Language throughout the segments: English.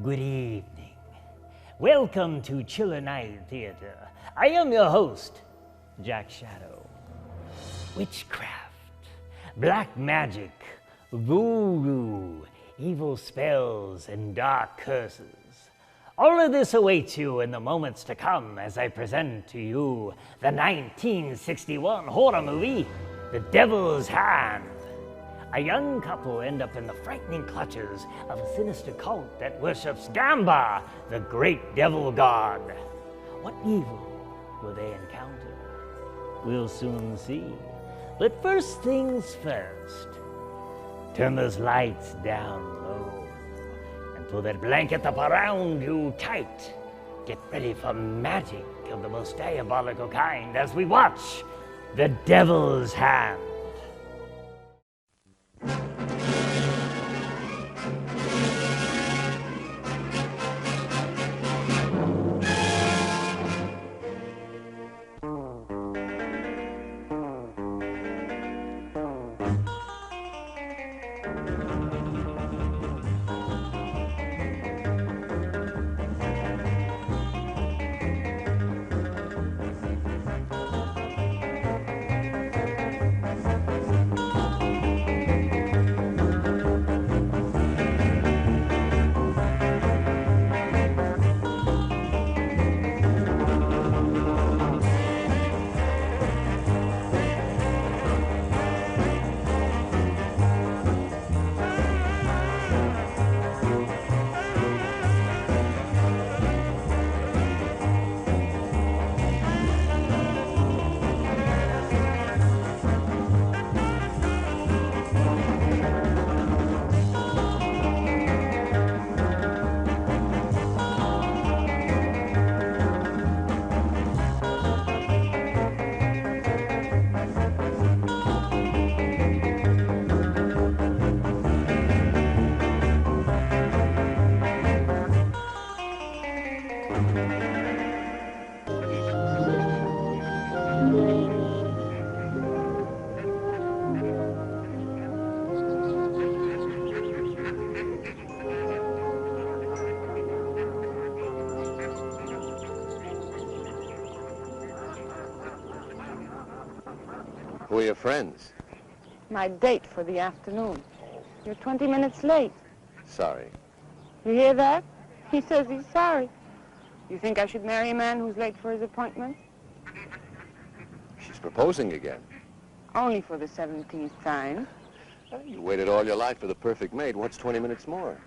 Good evening. Welcome to Chiller Night Theater. I am your host, Jack Shadow. Witchcraft, black magic, voodoo, evil spells, and dark curses. All of this awaits you in the moments to come as I present to you the 1961 horror movie, The Devil's Hand. A young couple end up in the frightening clutches of a sinister cult that worships Gamba, the great devil god. What evil will they encounter? We'll soon see. But first things first, turn those lights down low and pull that blanket up around you tight. Get ready for magic of the most diabolical kind as we watch The Devil's Hand. Who are your friends? My date for the afternoon. You're 20 minutes late. Sorry. You hear that? He says he's sorry. You think I should marry a man who's late for his appointment? She's proposing again. Only for the 17th time. You waited all your life for the perfect mate. What's 20 minutes more?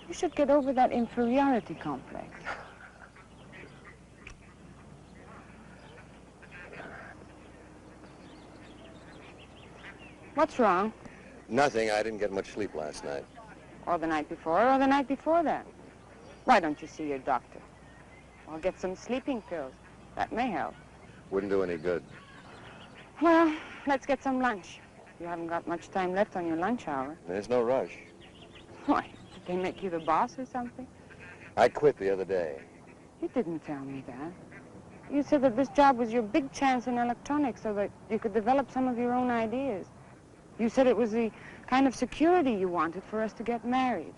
You should get over that inferiority complex. What's wrong? Nothing. I didn't get much sleep last night. Or the night before, or the night before that. Why don't you see your doctor? Or get some sleeping pills. That may help. Wouldn't do any good. Well, let's get some lunch. You haven't got much time left on your lunch hour. There's no rush. Why, did they make you the boss or something? I quit the other day. You didn't tell me that. You said that this job was your big chance in electronics so that you could develop some of your own ideas. You said it was the kind of security you wanted for us to get married.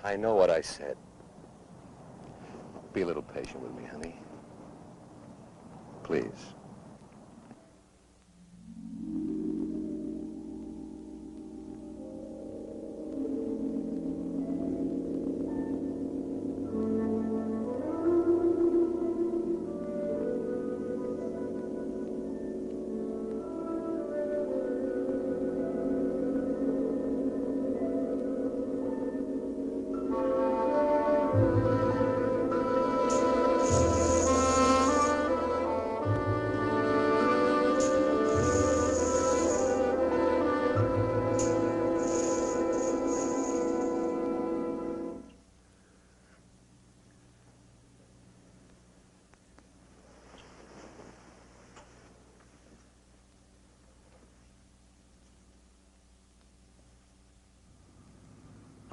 I know what I said. Be a little patient with me, honey. Please.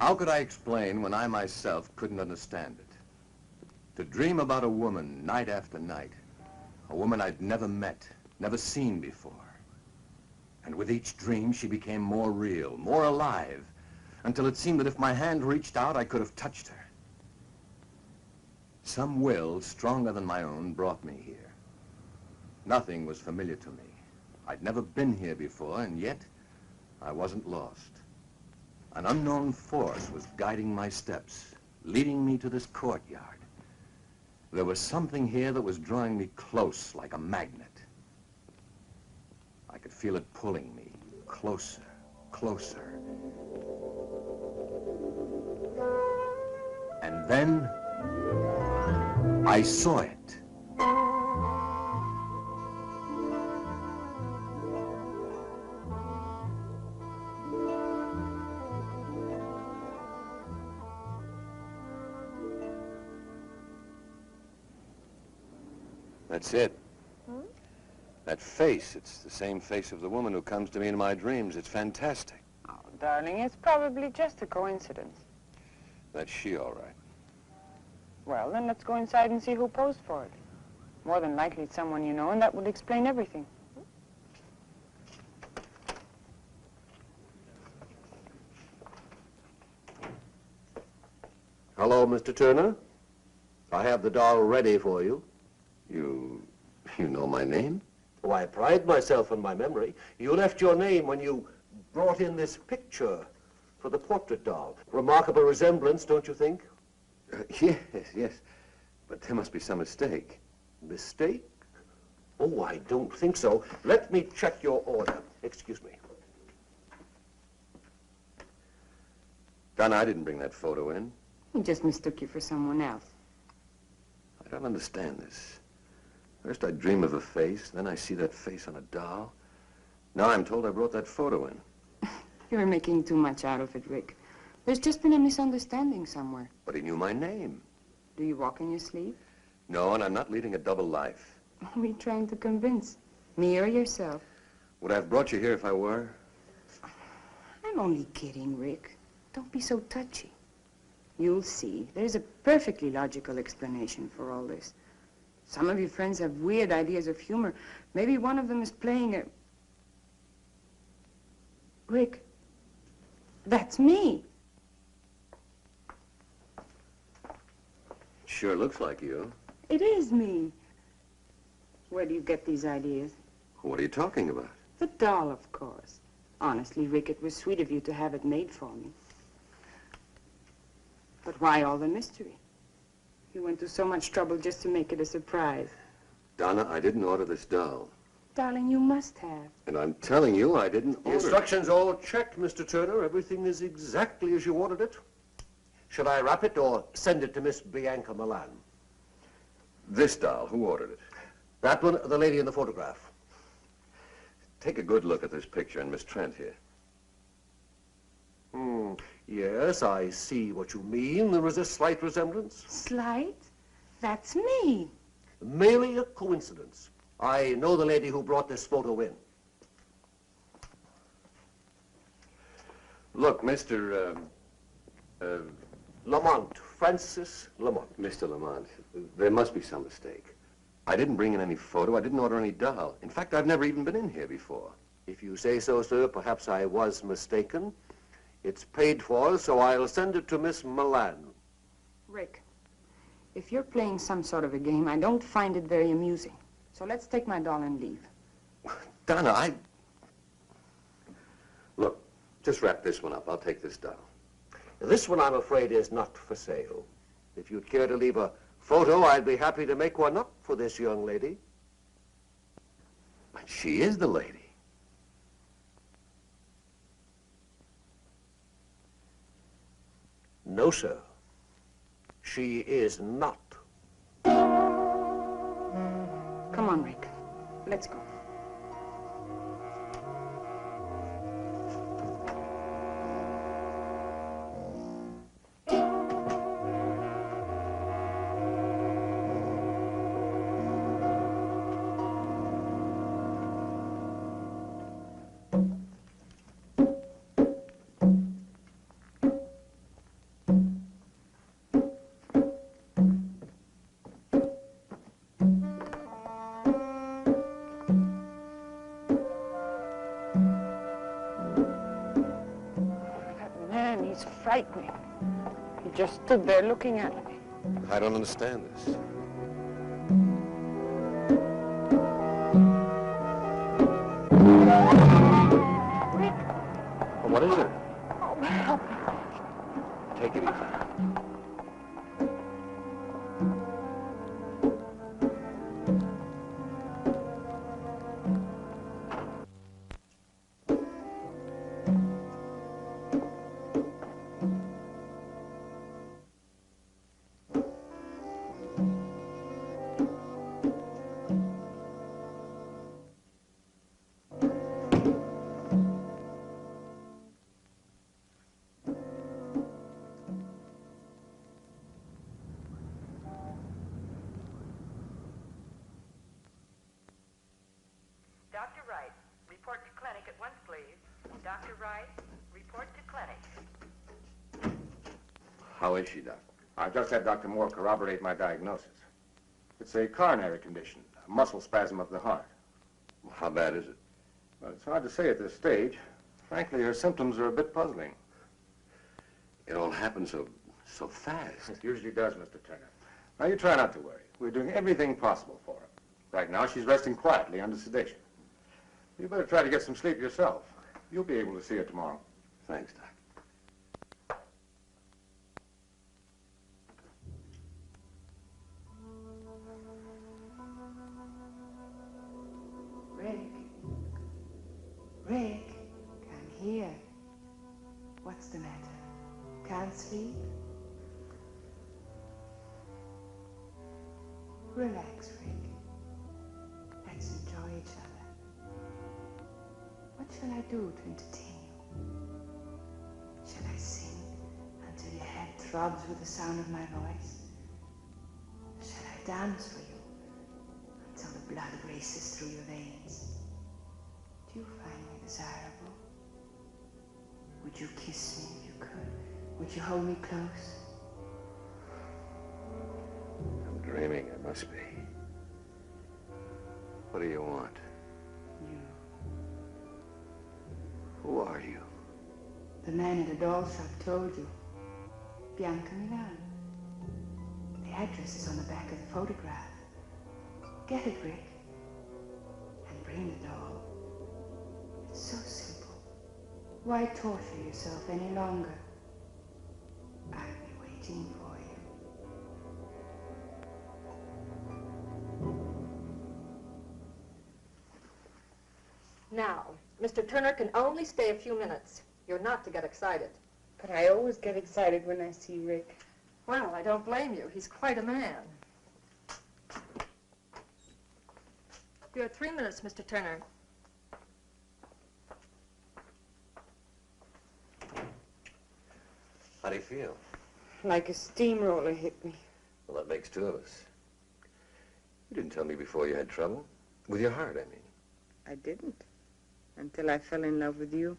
How could I explain when I myself couldn't understand it? To dream about a woman night after night, a woman I'd never met, never seen before. And with each dream, she became more real, more alive, until it seemed that if my hand reached out, I could have touched her. Some will stronger than my own brought me here. Nothing was familiar to me. I'd never been here before, and yet I wasn't lost. An unknown force was guiding my steps, leading me to this courtyard. There was something here that was drawing me close like a magnet. I could feel it pulling me closer, closer. And then I saw it. That's it. That face, it's the same face of the woman who comes to me in my dreams. It's fantastic. Oh, darling, it's probably just a coincidence. That's she, all right. Well, then let's go inside and see who posed for it. More than likely it's someone you know, and that would explain everything. Hello, Mr. Turner. I have the doll ready for you. You know my name? Oh, I pride myself on my memory. You left your name when you brought in this picture for the portrait doll. Remarkable resemblance, don't you think? Yes. But there must be some mistake. Mistake? Oh, I don't think so. Let me check your order. Excuse me. Donna, I didn't bring that photo in. He just mistook you for someone else. I don't understand this. First I dream of a face, then I see that face on a doll. Now I'm told I brought that photo in. You're making too much out of it, Rick. There's just been a misunderstanding somewhere. But he knew my name. Do you walk in your sleep? No, and I'm not leading a double life. What are you trying to convince? Me or yourself? Would I have brought you here if I were? I'm only kidding, Rick. Don't be so touchy. You'll see. There's a perfectly logical explanation for all this. Some of your friends have weird ideas of humor. Maybe one of them is playing a... Rick, that's me. Sure looks like you. It is me. Where do you get these ideas? What are you talking about? The doll, of course. Honestly, Rick, it was sweet of you to have it made for me. But why all the mystery? You went to so much trouble just to make it a surprise. Donna, I didn't order this doll. Darling, you must have. And I'm telling you, I didn't The order it. instructions all checked, Mr. Turner. Everything is exactly as you ordered it. Should I wrap it or send it to Miss Bianca Milan? This doll, who ordered it? That one, the lady in the photograph. Take a good look at this picture and Miss Trent here. Yes, I see what you mean. There is a slight resemblance. Slight? That's me. Merely a coincidence. I know the lady who brought this photo in. Look, Mr. Lamont, Francis Lamont. Mr. Lamont, there must be some mistake. I didn't bring in any photo. I didn't order any doll. In fact, I've never even been in here before. If you say so, sir, perhaps I was mistaken. It's paid for, so I'll send it to Miss Milan. Rick, if you're playing some sort of a game, I don't find it very amusing. So let's take my doll and leave. Donna, Look, just wrap this one up. I'll take this doll. This one, I'm afraid, is not for sale. If you'd care to leave a photo, I'd be happy to make one up for this young lady. But she is the lady. No, sir. She is not. Come on, Rick. Let's go. was frightening. He just stood there looking at me. I don't understand this. Rick! Well, what is it? Oh, help me. Take it easy. Dr. Wright, report to clinic at once, please. Dr. Wright, report to clinic. How is she, Doc? I've just had Dr. Moore corroborate my diagnosis. It's a coronary condition, a muscle spasm of the heart. How bad is it? Well, it's hard to say at this stage. Frankly, her symptoms are a bit puzzling. It all happened so fast. It usually does, Mr. Turner. Now, you try not to worry. We're doing everything possible for her. Right now, she's resting quietly under sedation. You better try to get some sleep yourself. You'll be able to see her tomorrow. Thanks, Doc. Rick. Rick, come here. What's the matter? Can't sleep? Relax, Rick. Let's enjoy each other. What shall I do to entertain you? Shall I sing until your head throbs with the sound of my voice? Shall I dance for you until the blood races through your veins? Do you find me desirable? Would you kiss me if you could? Would you hold me close? I'm dreaming, I must be. What do you want? You. Who are you? The man at the doll shop told you. Bianca Milan. The address is on the back of the photograph. Get it, Rick. And bring the doll. It's so simple. Why torture yourself any longer? I'll be waiting for you. Now, Mr. Turner can only stay a few minutes. You're not to get excited. But I always get excited when I see Rick. Well, I don't blame you. He's quite a man. You have 3 minutes, Mr. Turner. How do you feel? Like a steamroller hit me. Well, that makes two of us. You didn't tell me before you had trouble. With your heart, I mean. I didn't. Until I fell in love with you.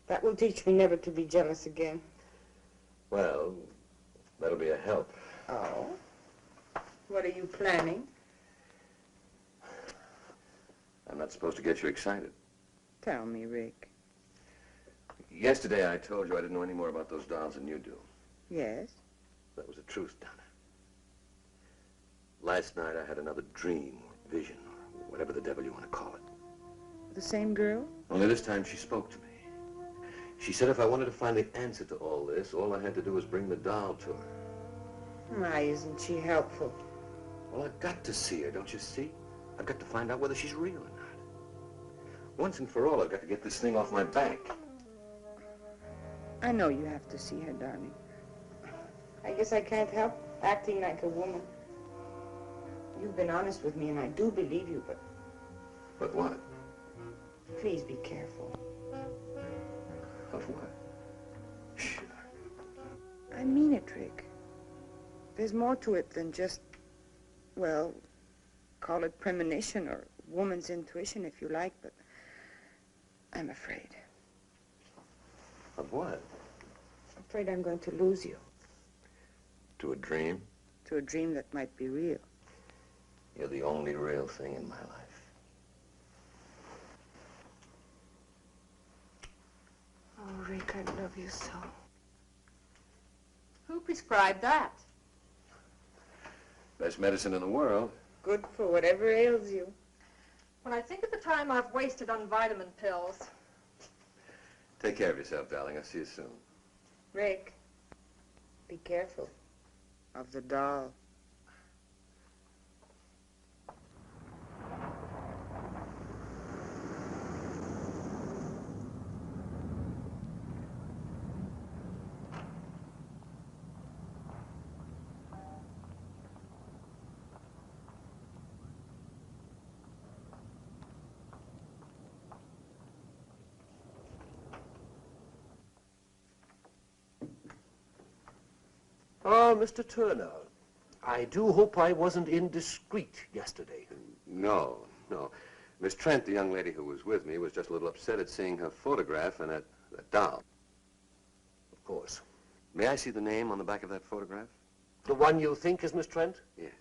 That will teach me never to be jealous again. Well, that'll be a help. Oh? What are you planning? I'm not supposed to get you excited. Tell me, Rick. Yesterday I told you I didn't know any more about those dolls than you do. Yes? That was the truth, Donna. Last night I had another dream, or vision, or whatever the devil you want to call it. The same girl? Only this time she spoke to me. She said if I wanted to find the answer to all this, all I had to do was bring the doll to her. Why isn't she helpful? Well, I've got to see her, don't you see? I've got to find out whether she's real or not. Once and for all, I've got to get this thing off my back. I know you have to see her, darling. I guess I can't help acting like a woman. You've been honest with me, and I do believe you, but But what? please be careful. Of what? Sure. I mean it, Rick. There's more to it than just, well, call it premonition or woman's intuition if you like, but I'm afraid. Of what? I'm afraid I'm going to lose you To a dream? to a dream that might be real. You're the only real thing in my life. Oh, Rick, I'd love love you so. Who prescribed that? Best medicine in the world. Good for whatever ails you. When I think of the time I've wasted on vitamin pills. Take care of yourself, darling. I'll see you soon. Rick, be careful of the doll. Ah, Mr. Turner, I do hope I wasn't indiscreet yesterday. No, no. Miss Trent, the young lady who was with me, was just a little upset at seeing her photograph and that doll. Of course. May I see the name on the back of that photograph? The one you think is Miss Trent? Yes.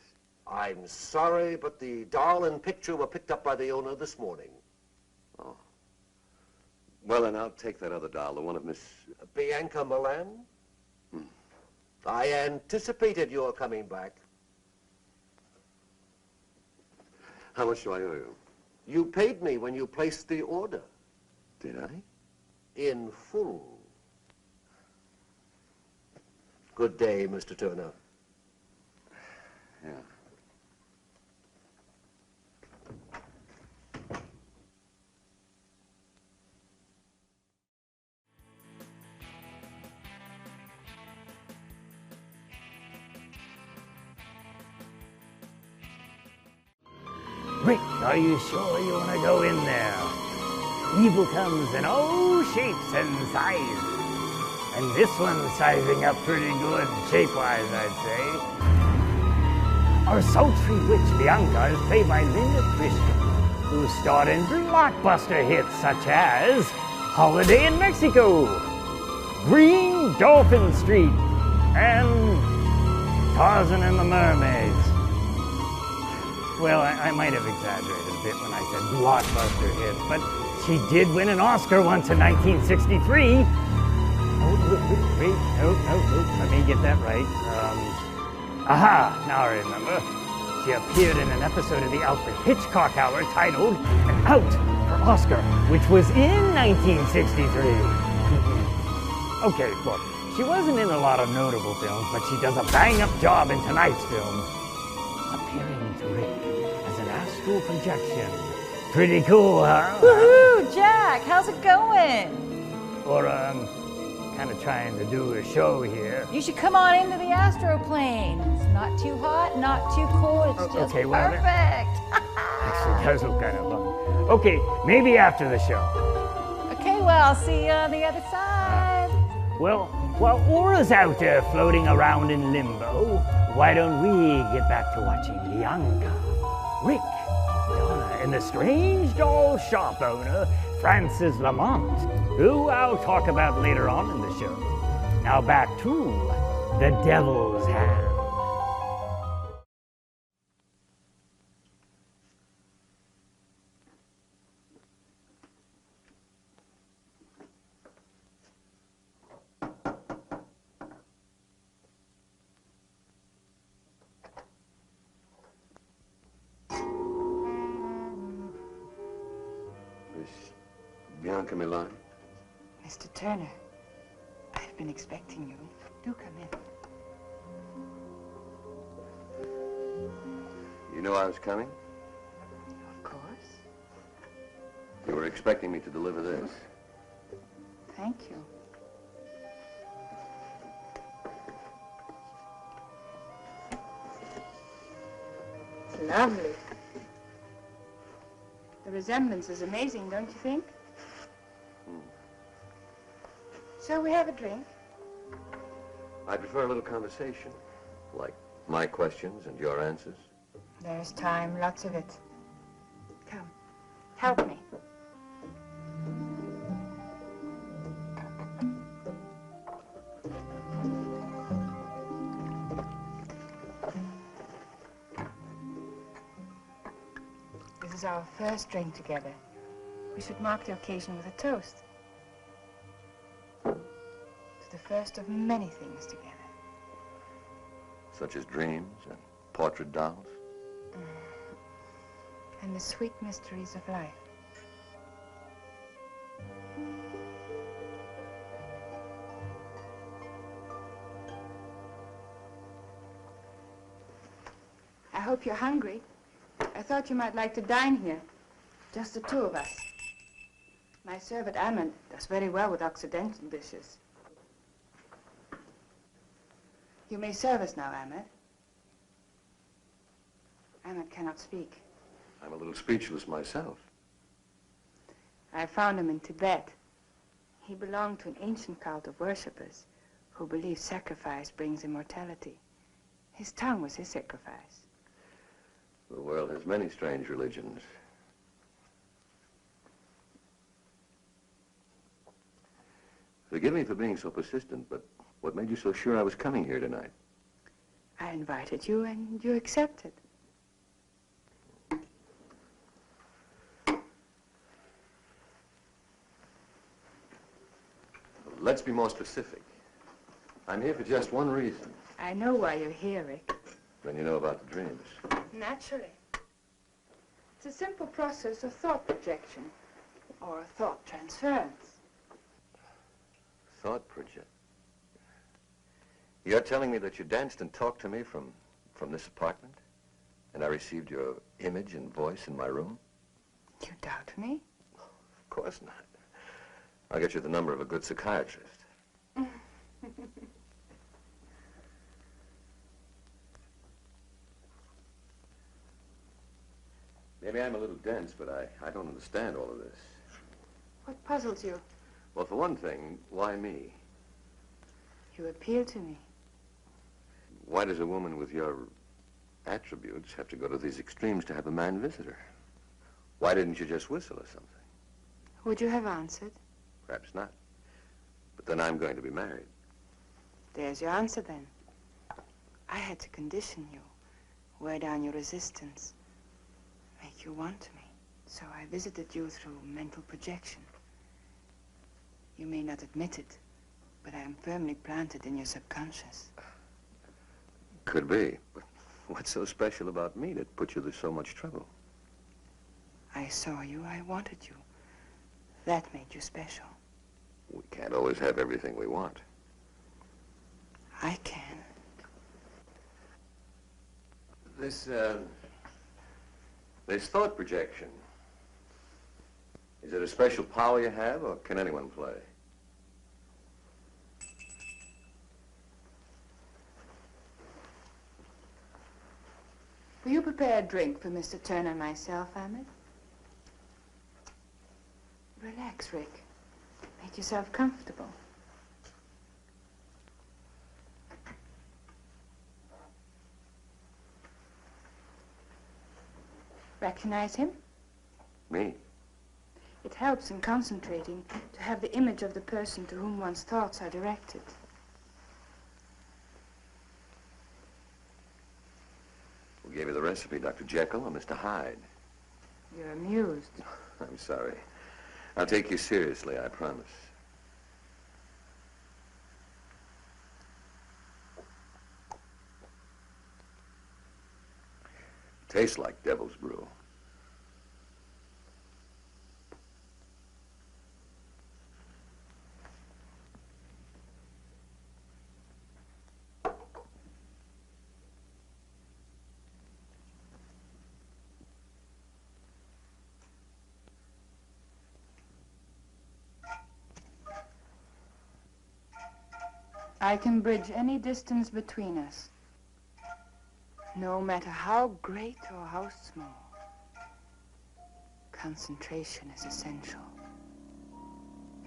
I'm sorry, but the doll and picture were picked up by the owner this morning. Oh. Well, then I'll take that other doll, the one of Miss... Bianca Milan? I anticipated your coming back. How much do I owe you? You paid me when you placed the order. Did I? In full. Good day, Mr. Turner. Yeah. Rick, are you sure you want to go in there? Evil comes in all shapes and sizes. And this one's sizing up pretty good, shape-wise, I'd say. Our sultry witch, Bianca, is played by Linda Christian, who starred in blockbuster hits such as Holiday in Mexico, Green Dolphin Street, and Tarzan and the Mermaids. Well, I might have exaggerated a bit when I said blockbuster hits, but she did win an Oscar once in 1963. Wait, no, let me get that right. Aha, now I remember. She appeared in an episode of the Alfred Hitchcock Hour titled An Out for Oscar, which was in 1963. Okay, look, she wasn't in a lot of notable films, but she does a bang-up job in tonight's film, appearing to Rick as an astral projection. Pretty cool, huh? Woohoo, Jack, how's it going? Or, kind of trying to do a show here. You should come on into the astroplane. It's not too hot, not too cold, it's just okay, well, perfect. Actually, does look kind of fun. Okay, maybe after the show. Okay, well, I'll see you on the other side. Well, while Aura's out there floating around in limbo, why don't we get back to watching Bianca, Rick, Donna, and the strange doll shop owner, Francis Lamont, who I'll talk about later on in the show. Now back to The Devil's Hand. Bianca Milan? Mr. Turner, I've been expecting you. Do come in. You know I was coming? Of course. You were expecting me to deliver this. Thank you. It's lovely. The resemblance is amazing, don't you think? Shall we have a drink? I prefer a little conversation, like my questions and your answers. There's time, lots of it. Come, help me. This is our first drink together. We should mark the occasion with a toast. of the first of many things together. Such as dreams and portrait dolls? And the sweet mysteries of life. I hope you're hungry. I thought you might like to dine here. Just the two of us. My servant, Ahmed, does very well with Occidental dishes. You may serve us now, Ahmed. Ahmed cannot speak. I'm a little speechless myself. I found him in Tibet. He belonged to an ancient cult of worshippers who believe sacrifice brings immortality. His tongue was his sacrifice. The world has many strange religions. Forgive me for being so persistent, but what made you so sure I was coming here tonight? I invited you and you accepted. Let's be more specific. I'm here for just one reason. I know why you're here, Rick. Then you know about the dreams. Naturally. It's a simple process of thought projection or thought transference. Thought project. You're telling me that you danced and talked to me from this apartment? And I received your image and voice in my room? You doubt me? Of course not. I'll get you the number of a good psychiatrist. Maybe I'm a little dense, but I don't understand all of this. What puzzles you? Well, for one thing, why me? You appeal to me. Why does a woman with your attributes have to go to these extremes to have a man visit her? Why didn't you just whistle or something? Would you have answered? Perhaps not. But then I'm going to be married. There's your answer, then. I had to condition you, wear down your resistance, make you want me. So I visited you through mental projection. You may not admit it, but I am firmly planted in your subconscious. Could be. But what's so special about me that put you to so much trouble? I saw you, I wanted you. That made you special. We can't always have everything we want. I can. This thought projection, is it a special power you have, or can anyone play? Will you prepare a drink for Mr. Turner and myself, Ahmed? Relax, Rick. Make yourself comfortable. Recognize him? Me? It helps in concentrating to have the image of the person to whom one's thoughts are directed. Who gave you the recipe, Dr. Jekyll or Mr. Hyde? You're amused. I'm sorry. I'll take you seriously, I promise. Tastes like devil's brew. I can bridge any distance between us, no matter how great or how small. Concentration is essential.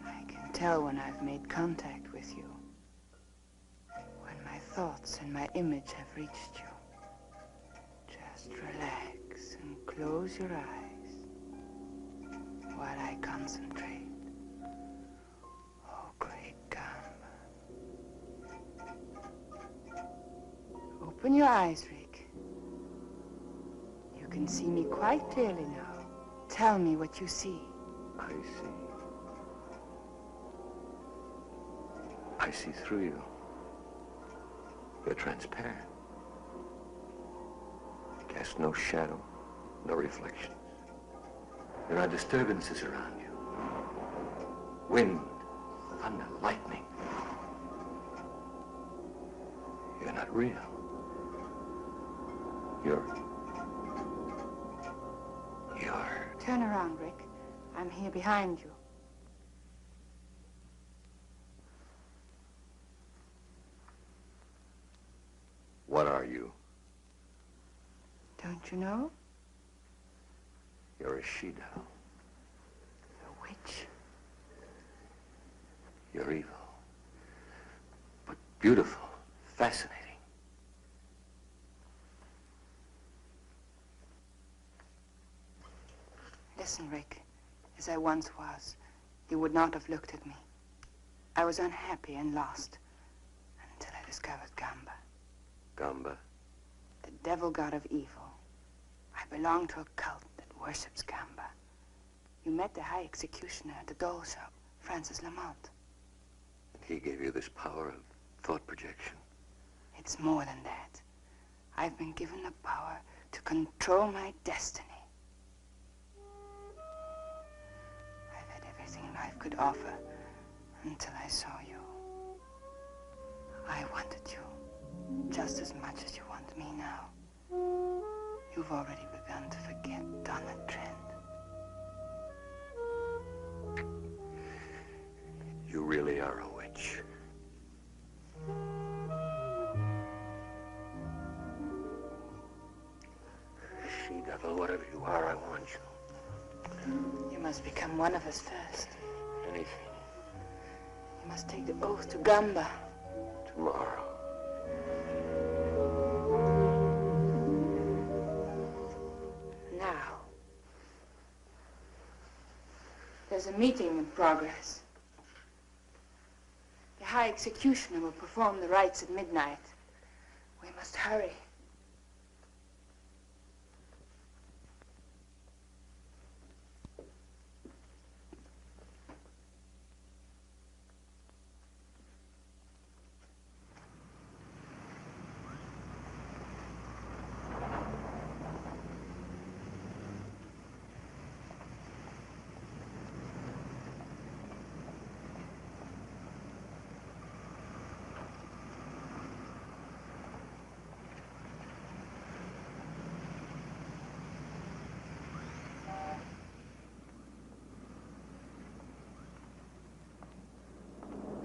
I can tell when I've made contact with you, when my thoughts and my image have reached you. Just relax and close your eyes while I concentrate. Oh, great Gamba. Open your eyes, Rick. You can see me quite clearly now. Tell me what you see. I see. I see through you. You're transparent. You cast no shadow, no reflections. There are disturbances around you. Wind, thunder, lightning. You're not real. You're... Turn around, Rick. I'm here behind you. What are you? Don't you know? You're a she-devil. A witch. You're evil. But beautiful, fascinating. Listen, Rick. As I once was, you would not have looked at me. I was unhappy and lost until I discovered Gamba. Gamba? The devil god of evil. I belong to a cult that worships Gamba. You met the high executioner at the doll shop, Francis Lamont. He gave you this power of thought projection. It's more than that. I've been given the power to control my destiny. I've had everything life could offer until I saw you. I wanted you just as much as you want me now. You've already begun to forget Donna Trent. You really are a witch. She-devil, whatever you are, I want you. You must become one of us first. Anything. You must take the oath to Gamba. Tomorrow. Now. There's a meeting in progress. The High Executioner will perform the rites at midnight. We must hurry.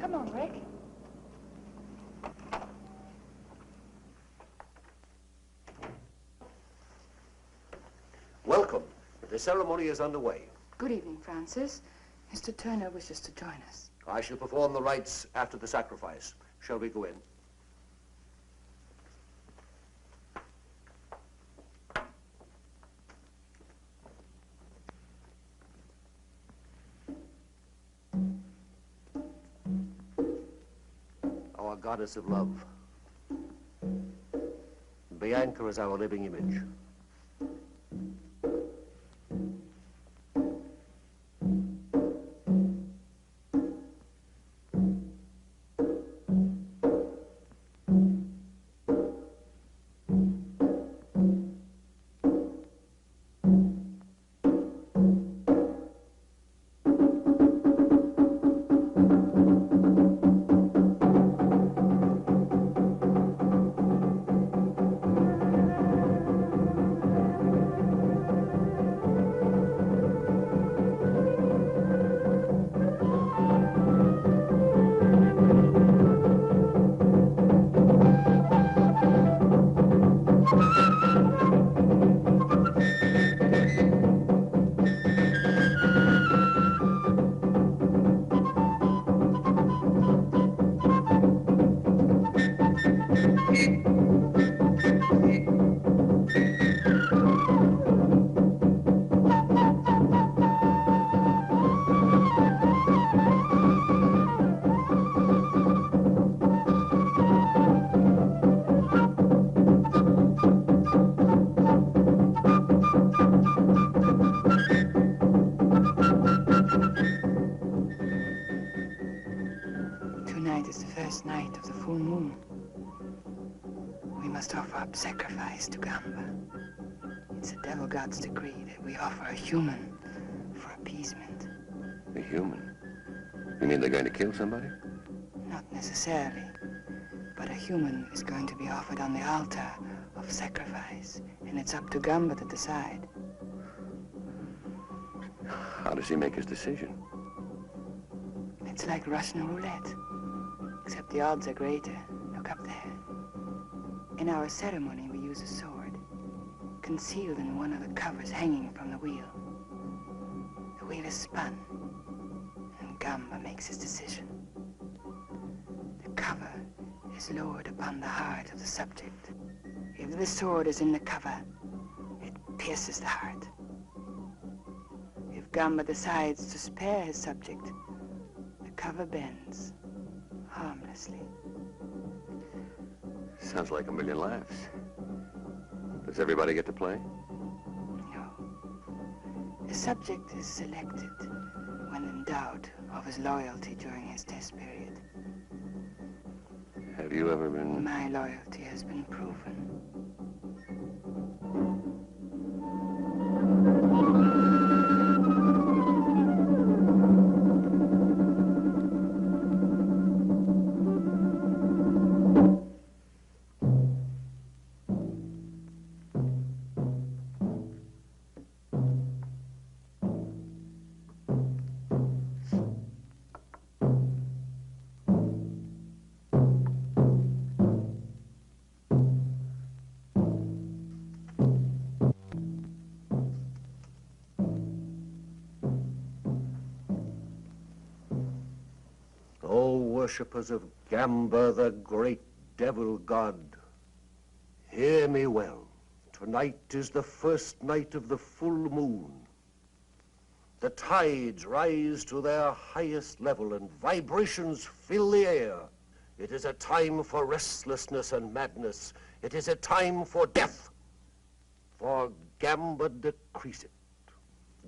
Come on, Rick. Welcome. The ceremony is underway. Good evening, Francis. Mr. Turner wishes to join us. I shall perform the rites after the sacrifice. Shall we go in? Our goddess of love. Bianca is our living image. Tonight is the first night of the full moon. We must offer up sacrifice to Gamba. It's the devil god's decree that we offer a human for appeasement. A human? You mean they're going to kill somebody? Not necessarily, but a human is going to be offered on the altar of sacrifice, and it's up to Gamba to decide. How does he make his decision? It's like Russian roulette, except the odds are greater. Look up there. In our ceremony, we use a sword, concealed in one of the covers hanging from the wheel. The wheel is spun, and Gamba makes his decision. The cover is lowered upon the heart of the subject. If the sword is in the cover, it pierces the heart. If Gamba decides to spare his subject, the cover bends harmlessly. Sounds like a million laughs. Does everybody get to play? No. The subject is selected when in doubt of his loyalty during his test period. Have you ever been... My loyalty has been proven. Worshippers of Gamba, the great devil god, hear me well. Tonight is the first night of the full moon. The tides rise to their highest level and vibrations fill the air. It is a time for restlessness and madness. It is a time for death. For Gamba decrees it.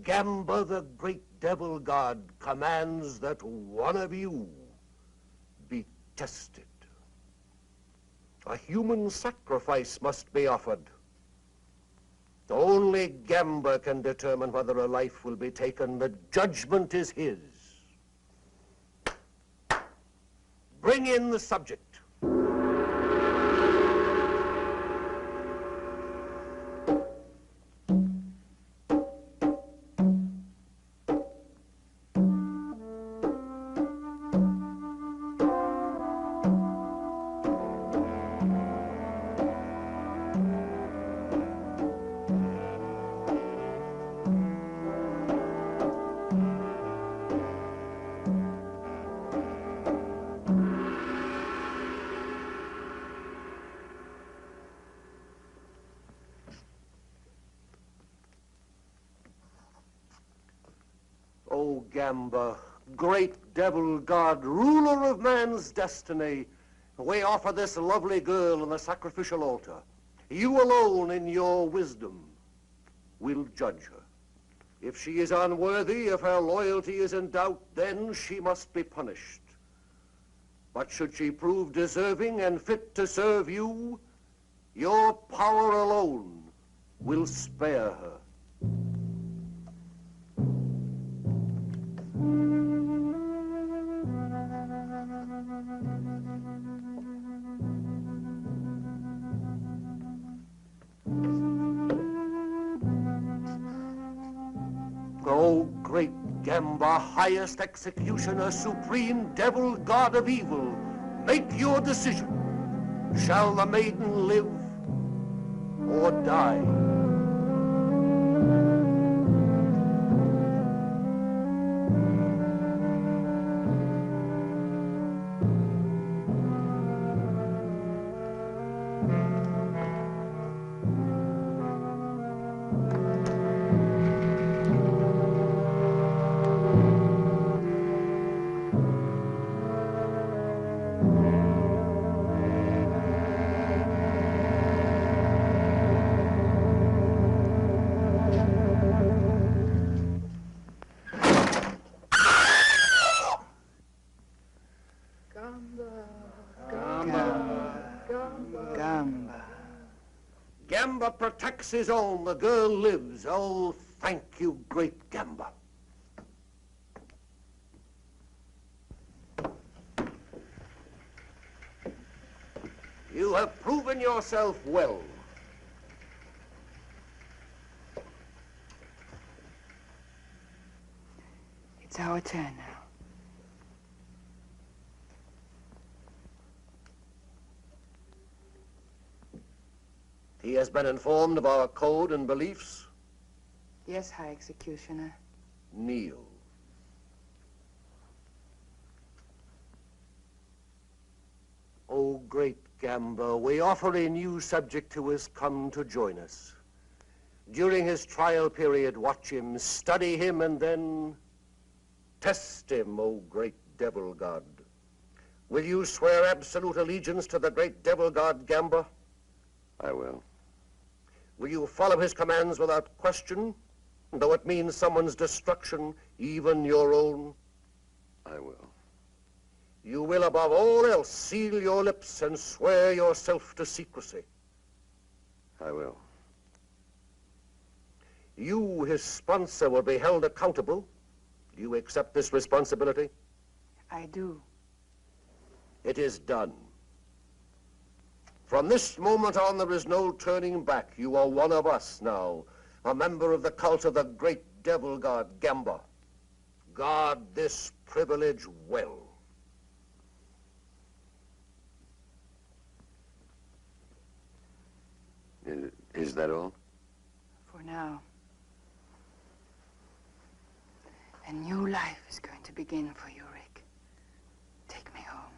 Gamba, the great devil god, commands that one of you be tested. A human sacrifice must be offered. Only Gamba can determine whether a life will be taken. The judgment is his. Bring in the subject. O Gamba, great devil god, ruler of man's destiny, we offer this lovely girl on the sacrificial altar. You alone in your wisdom will judge her. If she is unworthy, if her loyalty is in doubt, then she must be punished. But should she prove deserving and fit to serve you, your power alone will spare her. O great Gamba, highest executioner, supreme devil, god of evil, make your decision. Shall the maiden live or die? Gamba protects his own. The girl lives. Oh, thank you, great Gamba. You have proven yourself well. It's our turn now. He has been informed of our code and beliefs. Yes, High Executioner. Kneel. O great Gamba, we offer a new subject who has come to join us. During his trial period, watch him, study him, and then test him, O great devil god. Will you swear absolute allegiance to the great devil god Gamba? I will. Will you follow his commands without question, though it means someone's destruction, even your own? I will. You will, above all else, seal your lips and swear yourself to secrecy. I will. You, his sponsor, will be held accountable. Do you accept this responsibility? I do. It is done. From this moment on, there is no turning back. You are one of us now, a member of the cult of the great devil god Gamba. Guard this privilege well. Is that all? For now. A new life is going to begin for you, Rick. Take me home.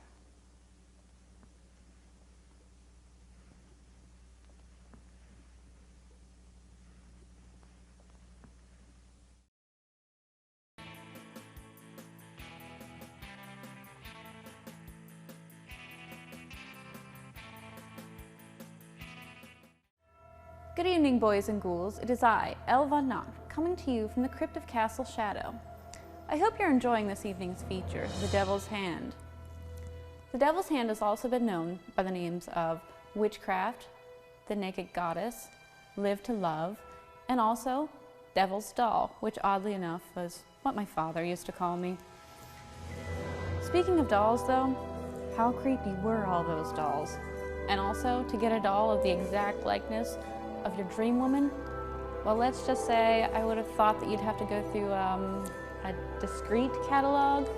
Good evening, boys and ghouls. It is I, Elle Von Nacht, coming to you from the crypt of Castle Shadow. I hope you're enjoying this evening's feature, The Devil's Hand. The Devil's Hand has also been known by the names of Witchcraft, The Naked Goddess, Live to Love, and also Devil's Doll, which oddly enough was what my father used to call me. Speaking of dolls though, how creepy were all those dolls? And also, to get a doll of the exact likeness of your dream woman, well, let's just say I would have thought that you'd have to go through a discreet catalog.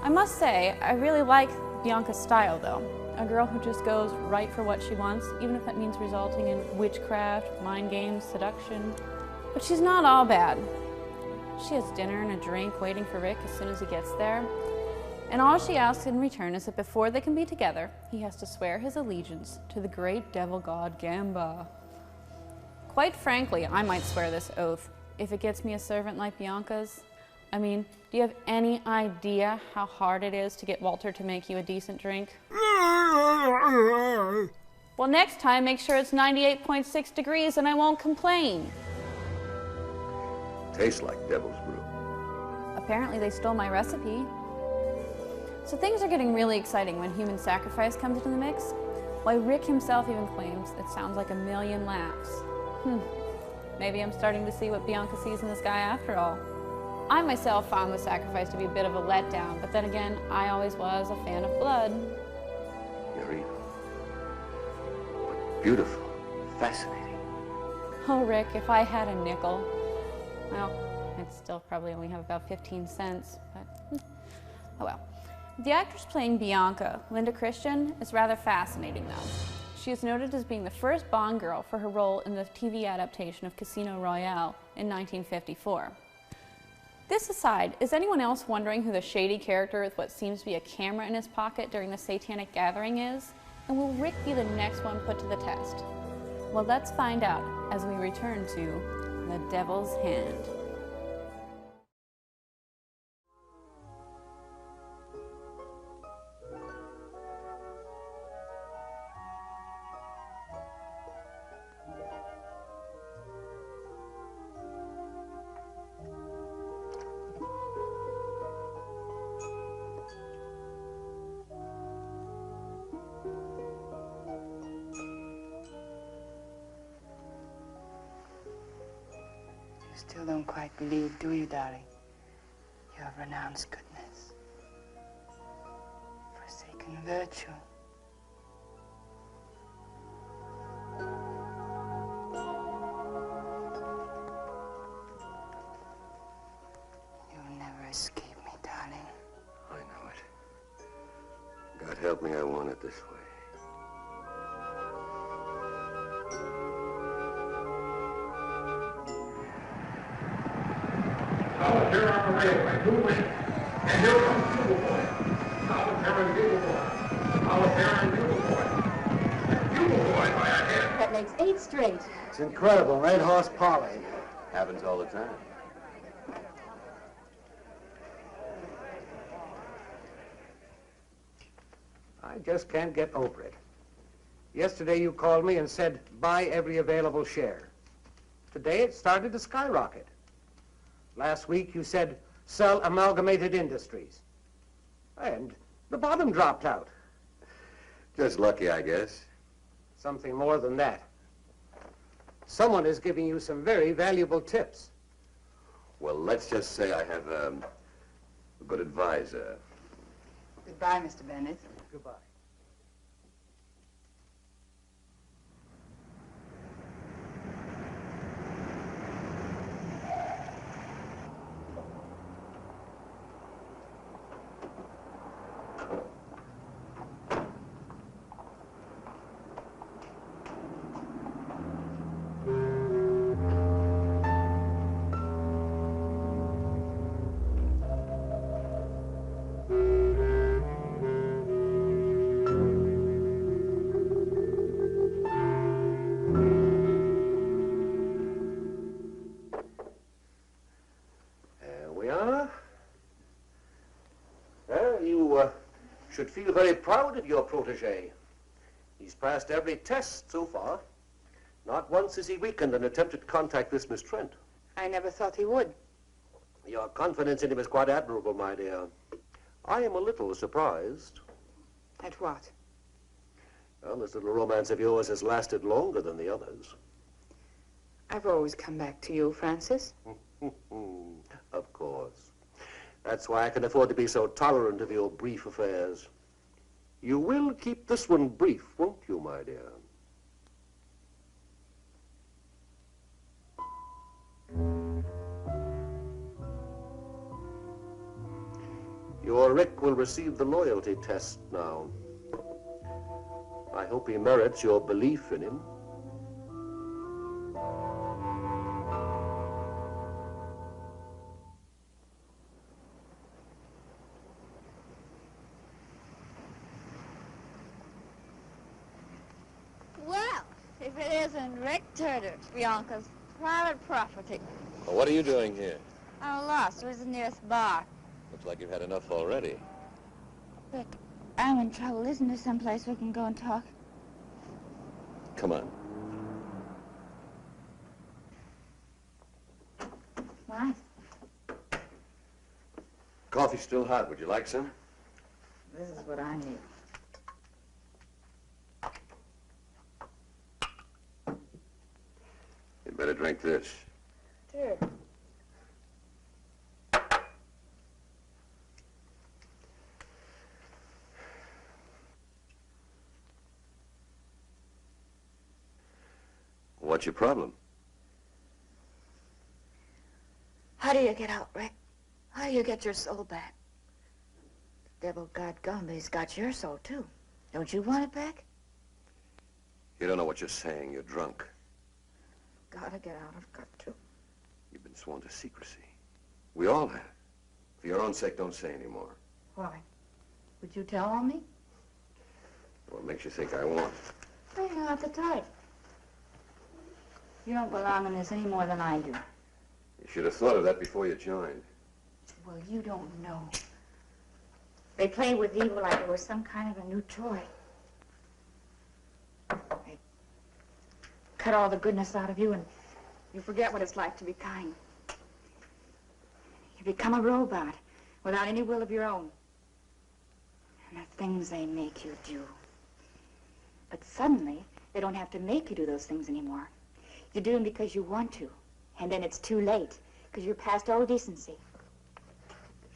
I must say, I really like Bianca's style though. A girl who just goes right for what she wants, even if that means resulting in witchcraft, mind games, seduction. But she's not all bad. She has dinner and a drink waiting for Rick as soon as he gets there. And all she asks in return is that before they can be together, he has to swear his allegiance to the great devil god Gamba. Quite frankly, I might swear this oath if it gets me a servant like Bianca's. I mean, do you have any idea how hard it is to get Walter to make you a decent drink? Well, next time, make sure it's 98.6 degrees and I won't complain. Tastes like devil's brew. Apparently they stole my recipe. So things are getting really exciting when human sacrifice comes into the mix. Why, Rick himself even claims it sounds like a million laughs. Maybe I'm starting to see what Bianca sees in this guy after all. I myself found the sacrifice to be a bit of a letdown, but then again, I always was a fan of blood. You're evil. But beautiful. Fascinating. Oh, Rick, if I had a nickel. Well, I'd still probably only have about 15 cents, but oh well. The actress playing Bianca, Linda Christian, is rather fascinating though. She is noted as being the first Bond girl for her role in the TV adaptation of Casino Royale in 1954. This aside, is anyone else wondering who the shady character with what seems to be a camera in his pocket during the Satanic Gathering is? And will Rick be the next one put to the test? Well, let's find out as we return to The Devil's Hand. still don't quite believe, do you, darling? You have renounced goodness, forsaken virtue. You'll never escape me, darling. I know it. God help me, I want it this way. Here on the railway, two wings. And here comes Bugle Boy. Solitary Bugle Boy. Solitary Bugle Boy. Bugle Boy by a head. That makes 8 straight. It's incredible. Red Horse Polly. Happens all the time. I just can't get over it. Yesterday you called me and said, buy every available share. Today it started to skyrocket. Last week you said, sell Amalgamated Industries. And the bottom dropped out. Just lucky, I guess. Something more than that. Someone is giving you some very valuable tips. Well, let's just say I have a good advisor. Goodbye, Mr. Bennett. Goodbye. Should feel very proud of your protege. He's passed every test so far. Not once has he weakened in attempted contact with Miss Trent. I never thought he would. Your confidence in him is quite admirable, my dear. I am a little surprised. At what? Well, this little romance of yours has lasted longer than the others. I've always come back to you, Francis. Of course. That's why I can afford to be so tolerant of your brief affairs. You will keep this one brief, won't you, my dear? Your Rick will receive the loyalty test now. I hope he merits your belief in him. If it isn't Rick Turner, Bianca's private property. Well, what are you doing here? I'm lost. Where's the nearest bar? Looks like you've had enough already. Rick, I'm in trouble. Isn't there someplace we can go and talk? Come on. Why? Coffee's still hot. Would you like some? This is what I need. You'd better drink this. Sure. What's your problem? How do you get out, Rick? How do you get your soul back? The devil got gone, but he's got your soul, too. Don't you want it back? You don't know what you're saying. You're drunk. Gotta get out. I've got to. You've been sworn to secrecy. We all have. For your own sake, don't say any more. Why? Would you tell on me? What makes you think I won't? Well, you're not the type. You don't belong in this any more than I do. You should have thought of that before you joined. Well, you don't know. They play with evil like it was some kind of a new toy. They cut all the goodness out of you, and you forget what it's like to be kind. You become a robot without any will of your own. And the things they make you do. But suddenly, they don't have to make you do those things anymore. You do them because you want to. And then it's too late. Because you're past all decency.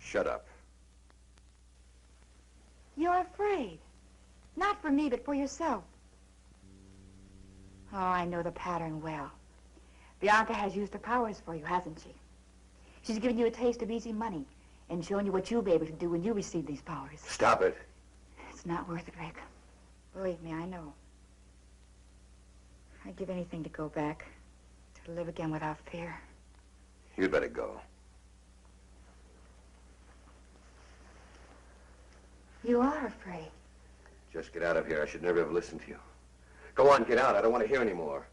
Shut up. You're afraid. Not for me, but for yourself. Oh, I know the pattern well. Bianca has used her powers for you, hasn't she? She's given you a taste of easy money and shown you what you'll be able to do when you receive these powers. Stop it. It's not worth it, Rick. Believe me, I know. I'd give anything to go back, to live again without fear. You'd better go. You are afraid. Just get out of here. I should never have listened to you. Go on, get out. I don't want to hear any more.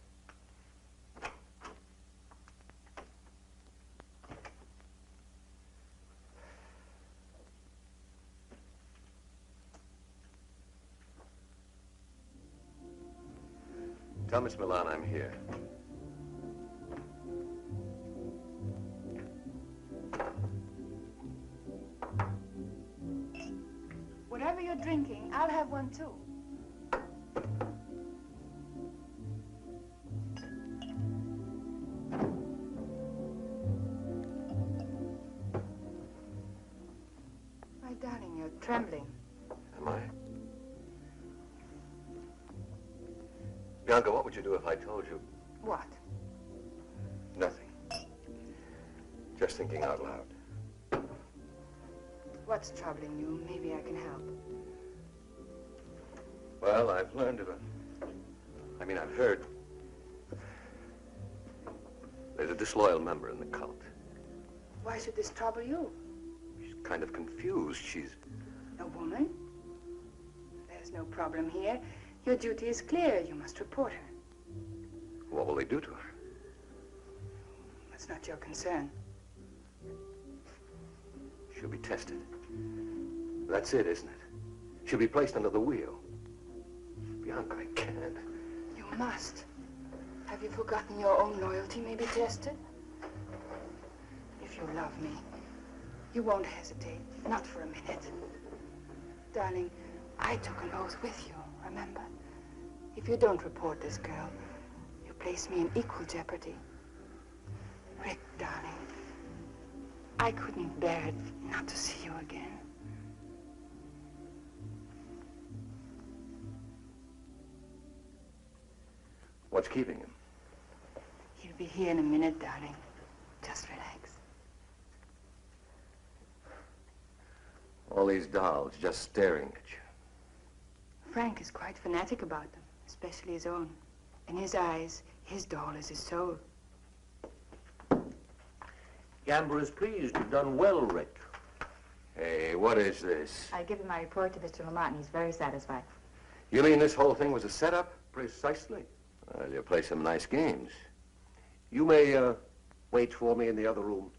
Tell Miss Milan I'm here. Whatever you're drinking, I'll have one too. My darling, you're trembling. Am I? Bianca, what would you do if I told you? What? Nothing. Just thinking out loud. What's troubling you? Maybe I can help. Well, I've learned of I've heard. There's a disloyal member in the cult. Why should this trouble you? She's kind of confused. She's... A woman? There's no problem here. Your duty is clear. You must report her. What will they do to her? That's not your concern. She'll be tested. That's it, isn't it? She'll be placed under the wheel. Bianca, I can't. You must. Have you forgotten your own loyalty may be tested? If you love me, you won't hesitate. Not for a minute. Darling, I took an oath with you, remember? If you don't report this girl, you place me in equal jeopardy. Rick, darling, I couldn't bear it not to see you again. What's keeping him? He'll be here in a minute, darling. Just relax. All these dolls just staring at you. Frank is quite fanatic about them, especially his own. In his eyes, his doll is his soul. Gamber is pleased. You've done well, Rick. Hey, what is this? I give him my report to Mr. Lamont, and he's very satisfied. You mean this whole thing was a setup? Precisely. Well, you play some nice games. You may wait for me in the other room.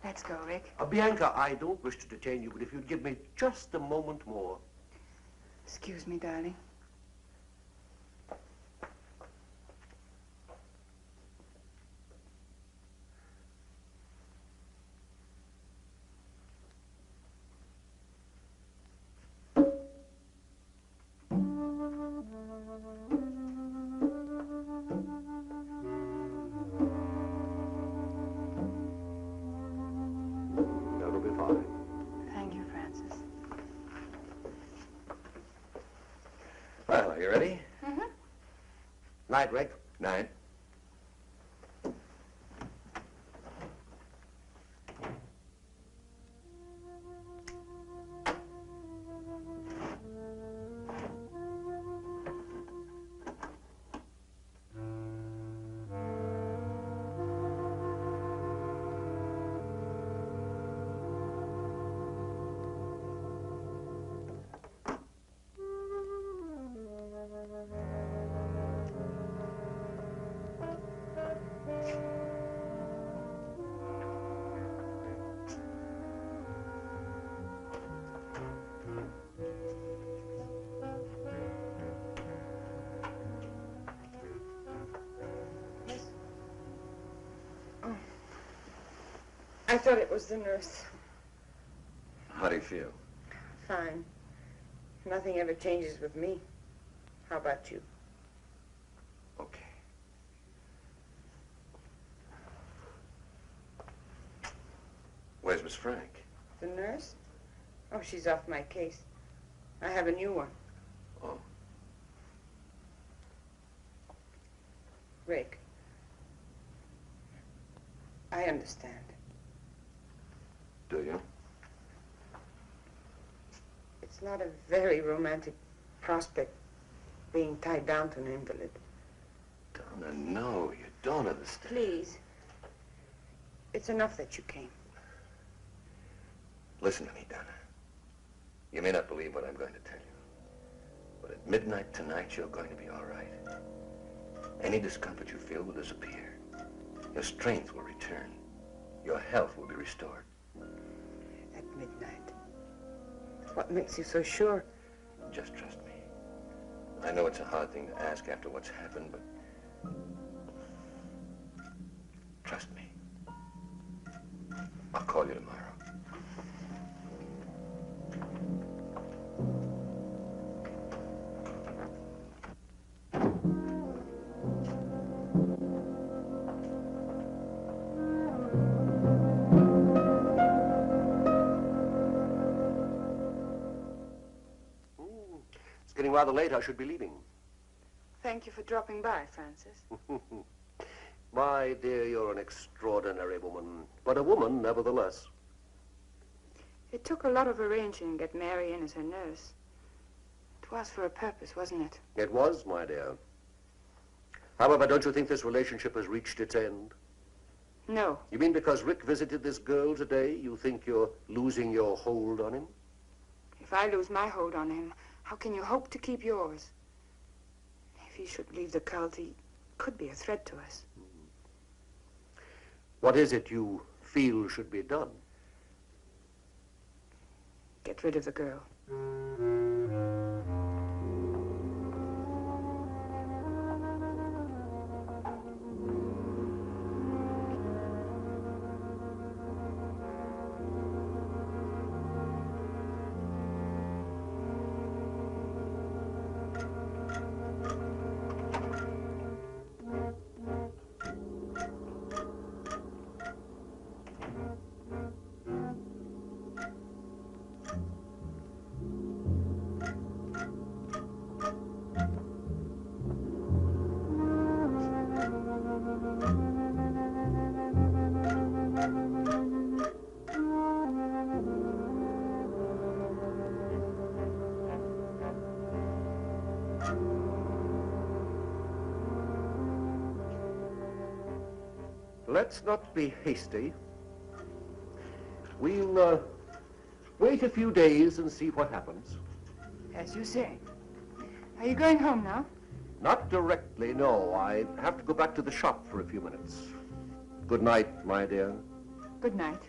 Let's go, Rick. Bianca, I don't wish to detain you, but if you'd give me just a moment more. Excuse me, darling. That'll be fine. Thank you, Francis. Well, are you ready? Mm-hmm. Night, Rick. Night. I thought it was the nurse. How do you feel? Fine. Nothing ever changes with me. How about you? Okay. Frank? The nurse? Oh, she's off my case. I have a new one. Oh. Rick, I understand. Do you? It's not a very romantic prospect being tied down to an invalid. Donna, no, you don't understand. Please. It's enough that you came. Listen to me, Donna. You may not believe what I'm going to tell you, but at midnight tonight, you're going to be all right. Any discomfort you feel will disappear. Your strength will return. Your health will be restored. At midnight. What makes you so sure? Just trust me. I know it's a hard thing to ask after what's happened, but trust me. I'll call you tomorrow. It's getting rather late. I should be leaving. Thank you for dropping by, Francis. My dear, you're an extraordinary woman, but a woman nevertheless. It took a lot of arranging to get Mary in as her nurse. It was for a purpose, wasn't it? It was, my dear. However, don't you think this relationship has reached its end? No. You mean because Rick visited this girl today, you think you're losing your hold on him? If I lose my hold on him, how can you hope to keep yours? If he should leave the cult, he could be a threat to us. What is it you feel should be done? Get rid of the girl. Let's not be hasty. We'll wait a few days and see what happens. As you say. Are you going home now? Not directly, no. I have to go back to the shop for a few minutes. Good night, my dear. Good night.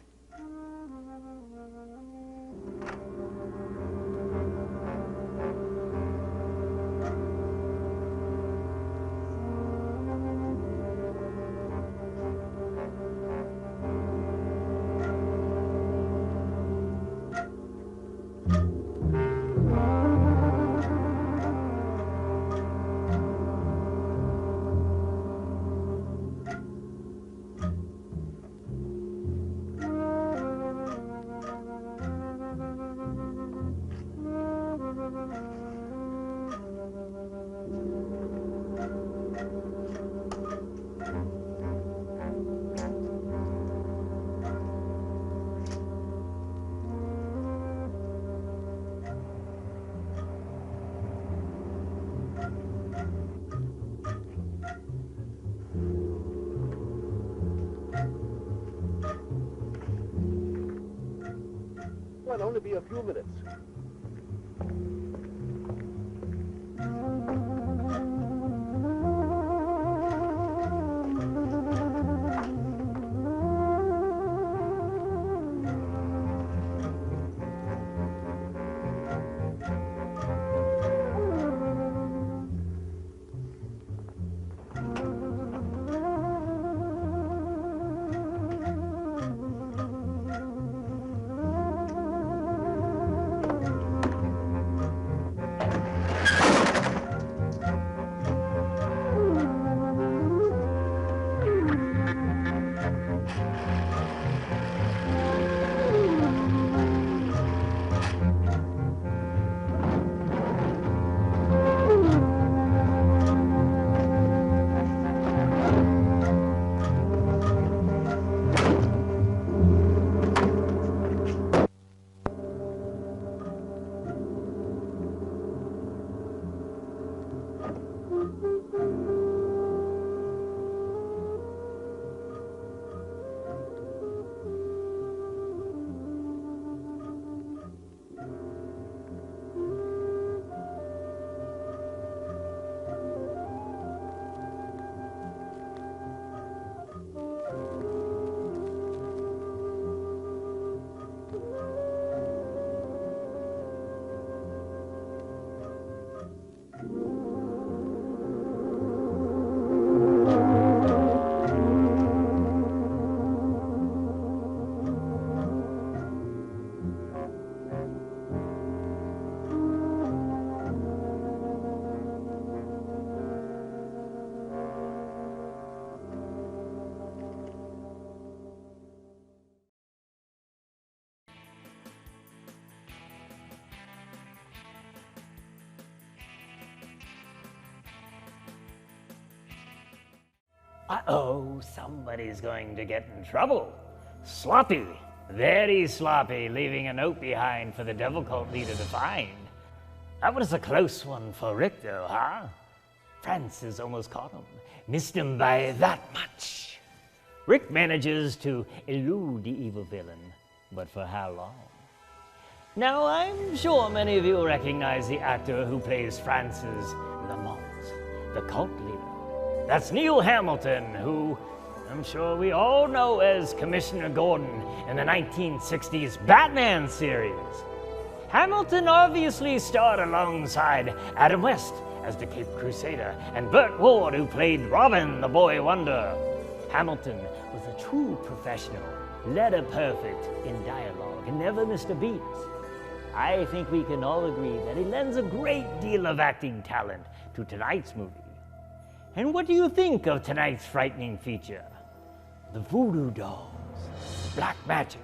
Well, only be a few minutes. Uh-oh, somebody's going to get in trouble. Sloppy, very sloppy, leaving a note behind for the devil cult leader to find. That was a close one for Rick, though, huh? Francis almost caught him, missed him by that much. Rick manages to elude the evil villain, but for how long? Now, I'm sure many of you recognize the actor who plays Francis Lamont, the cult leader. That's Neil Hamilton, who I'm sure we all know as Commissioner Gordon in the 1960s Batman series. Hamilton obviously starred alongside Adam West as the Cape Crusader and Burt Ward, who played Robin, the Boy Wonder. Hamilton was a true professional, letter perfect in dialogue, and never missed a beat. I think we can all agree that he lends a great deal of acting talent to tonight's movie. And what do you think of tonight's frightening feature? The voodoo dolls, black magic,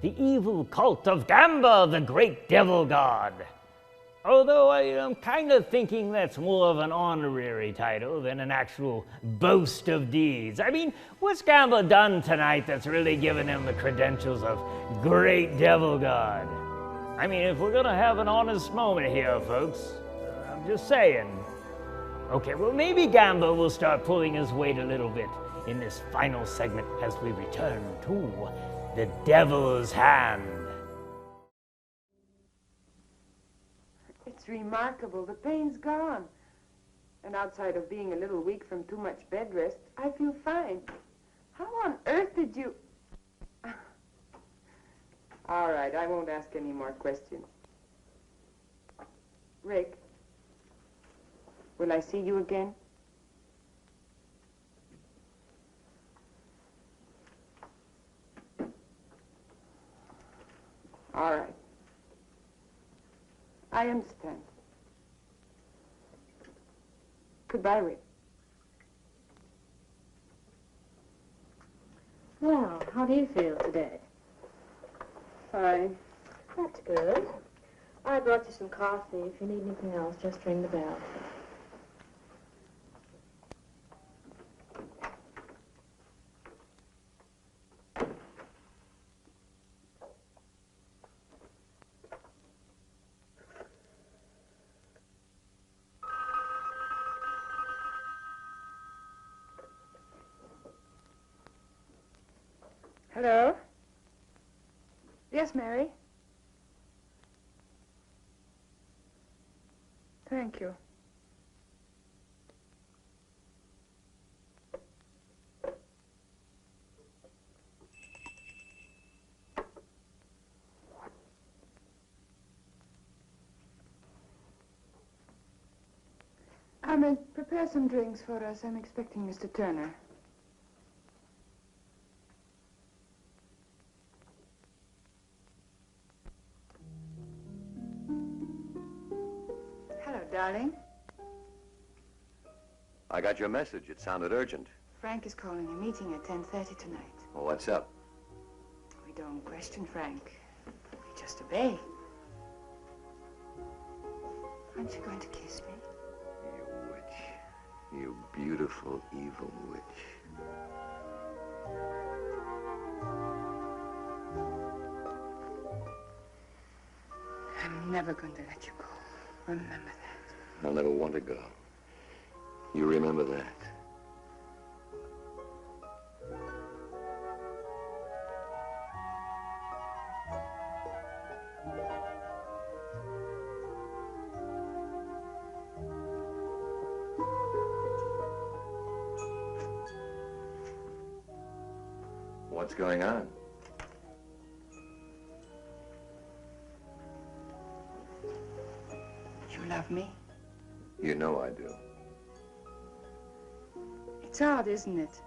the evil cult of Gamba, the great devil god. Although I am kind of thinking that's more of an honorary title than an actual boast of deeds. I mean, what's Gamba done tonight that's really given him the credentials of great devil god? I mean, if we're gonna have an honest moment here, folks, I'm just saying. Okay, well, maybe Gamba will start pulling his weight a little bit in this final segment as we return to The Devil's Hand. It's remarkable. The pain's gone. And outside of being a little weak from too much bed rest, I feel fine. How on earth did you... All right, I won't ask any more questions. Rick, will I see you again? All right. I understand. Goodbye, Rick. Well, how do you feel today? Fine. That's good. I brought you some coffee. If you need anything else, just ring the bell. Hello? Yes, Mary? Thank you. Prepare some drinks for us. I'm expecting Mr. Turner. Hello, darling. I got your message. It sounded urgent. Frank is calling a meeting at 10:30 tonight. Well, what's up? We don't question Frank. We just obey. Aren't you going to kiss me? You witch. You beautiful, evil witch. I'm never going to let you go. Remember that. I'll never want to go. You remember that. What's going on? You love me? You know I do. It's odd, isn't it?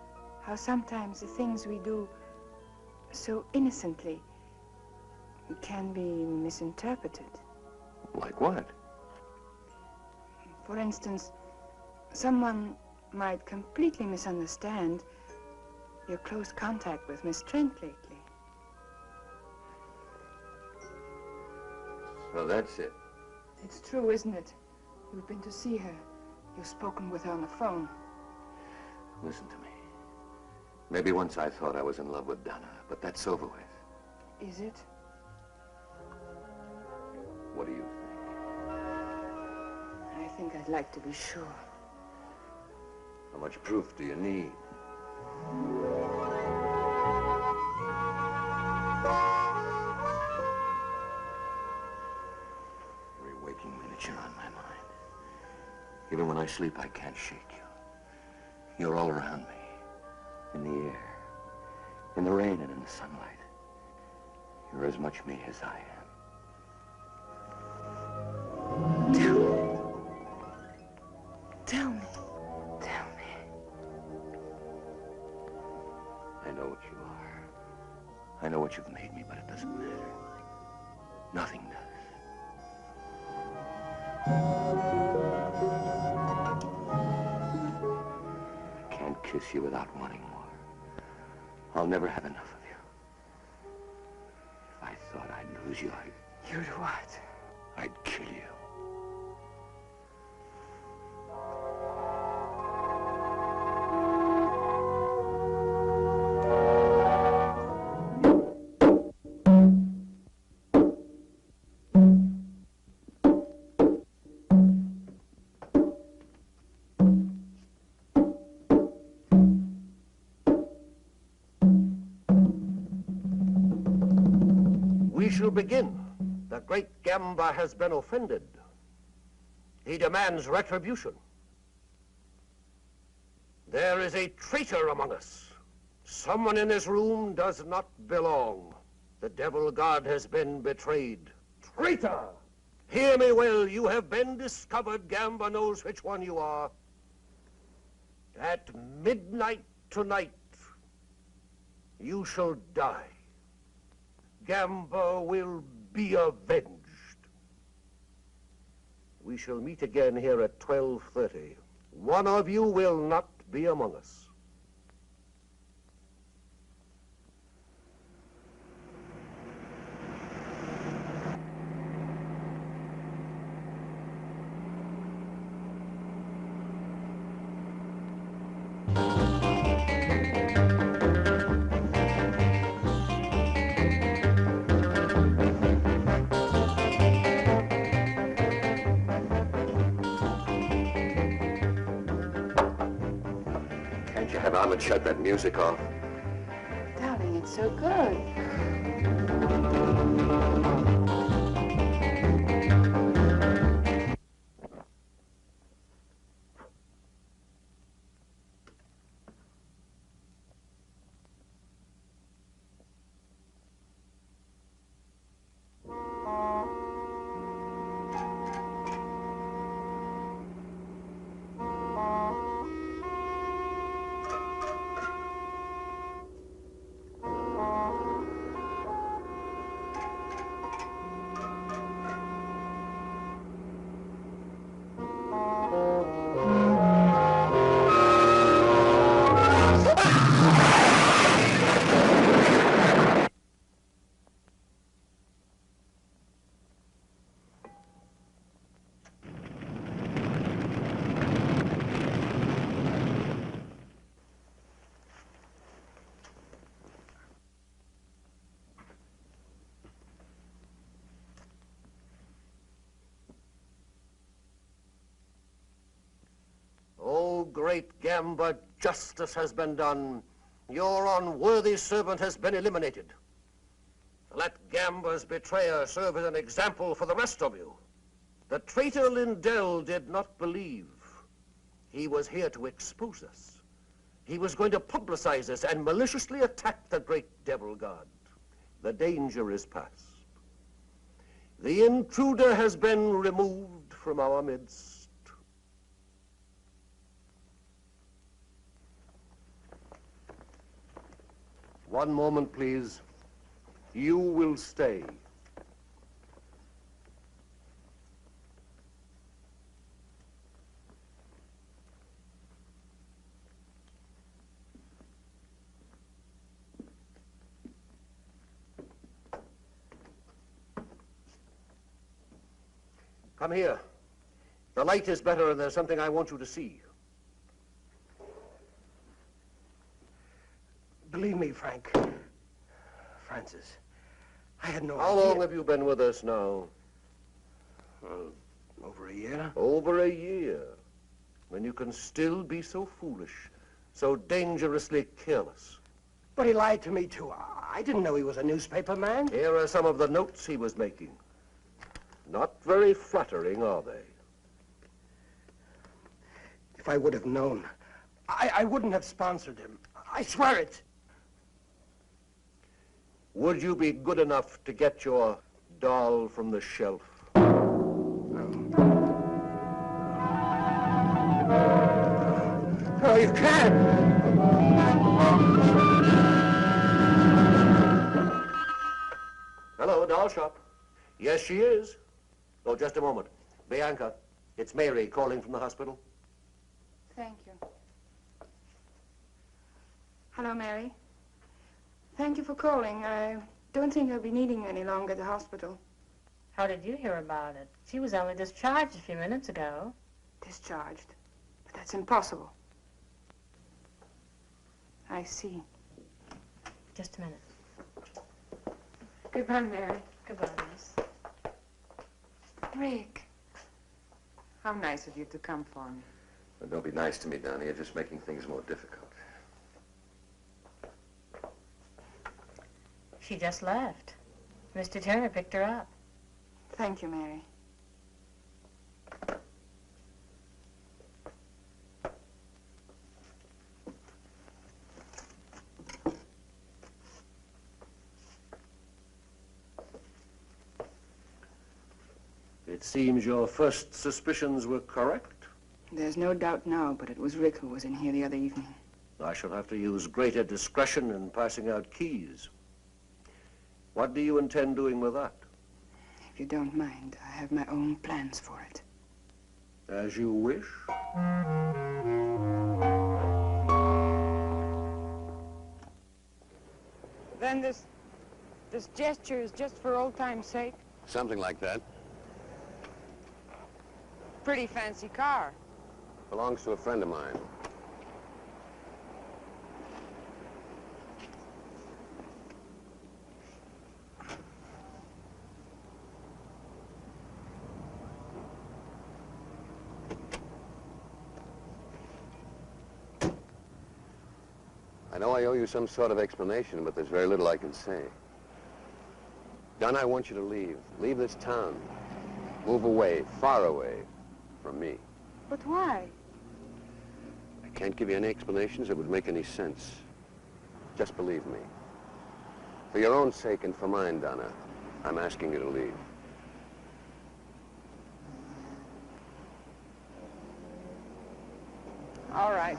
How sometimes the things we do so innocently can be misinterpreted. Like what? For instance, someone might completely misunderstand your close contact with Miss Trent lately. So that's it. It's true, isn't it? You've been to see her. You've spoken with her on the phone. Listen to me. Maybe once I thought I was in love with Donna, but that's over with. Is it? What do you think? I think I'd like to be sure. How much proof do you need? Every waking minute you're on my mind. Even when I sleep, I can't shake you. You're all around me. In the air, in the rain and in the sunlight. You're as much me as I am. Tell me. Tell me. I know what you are. I know what you've made me, but it doesn't matter. Nothing does. I can't kiss you without wanting more. I'll never have enough of you. If I thought I'd lose you, You'd what? I'd kill you. We shall begin. The great Gamba has been offended. He demands retribution. There is a traitor among us. Someone in this room does not belong. The devil god has been betrayed. Traitor! Hear me well, you have been discovered. Gamba knows which one you are. At midnight tonight, you shall die. Gamba will be avenged. We shall meet again here at 12:30. One of you will not be among us. Can't you have Ahmed shut that music off? Darling, it's so good. O great Gamba, justice has been done. Your unworthy servant has been eliminated. Let Gamba's betrayer serve as an example for the rest of you. The traitor Lindell did not believe. He was here to expose us. He was going to publicize us and maliciously attack the great devil god. The danger is past. The intruder has been removed from our midst. One moment, please. You will stay. Come here. The light is better and there's something I want you to see. Believe me, Frank. Francis, I had no How idea. long have you been with us now? Over a year. Over a year. When you can still be so foolish, so dangerously careless. But he lied to me, too. I didn't know he was a newspaper man. Here are some of the notes he was making. Not very flattering, are they? If I would have known, I wouldn't have sponsored him. I swear it. Would you be good enough to get your doll from the shelf? No, you can't. Hello, doll shop. Yes, she is. Oh, just a moment. Bianca, it's Mary calling from the hospital. Thank you. Hello, Mary. Thank you for calling. I don't think I'll be needing you any longer at the hospital. How did you hear about it? She was only discharged a few minutes ago. Discharged? But that's impossible. I see. Just a minute. Goodbye, Mary. Goodbye, miss. Rick. How nice of you to come for me. Well, don't be nice to me, Donnie. You're just making things more difficult. She just left. Mr. Turner picked her up. Thank you, Mary. It seems your first suspicions were correct. There's no doubt now, but it was Rick who was in here the other evening. I shall have to use greater discretion in passing out keys. What do you intend doing with that? If you don't mind, I have my own plans for it. As you wish. Then this gesture is just for old time's sake? Something like that. Pretty fancy car. Belongs to a friend of mine. I know I owe you some sort of explanation, but there's very little I can say. Don, I want you to leave. Leave this town. Move away, far away from me. But why? I can't give you any explanations that would make any sense. Just believe me. For your own sake and for mine, Donna, I'm asking you to leave. All right.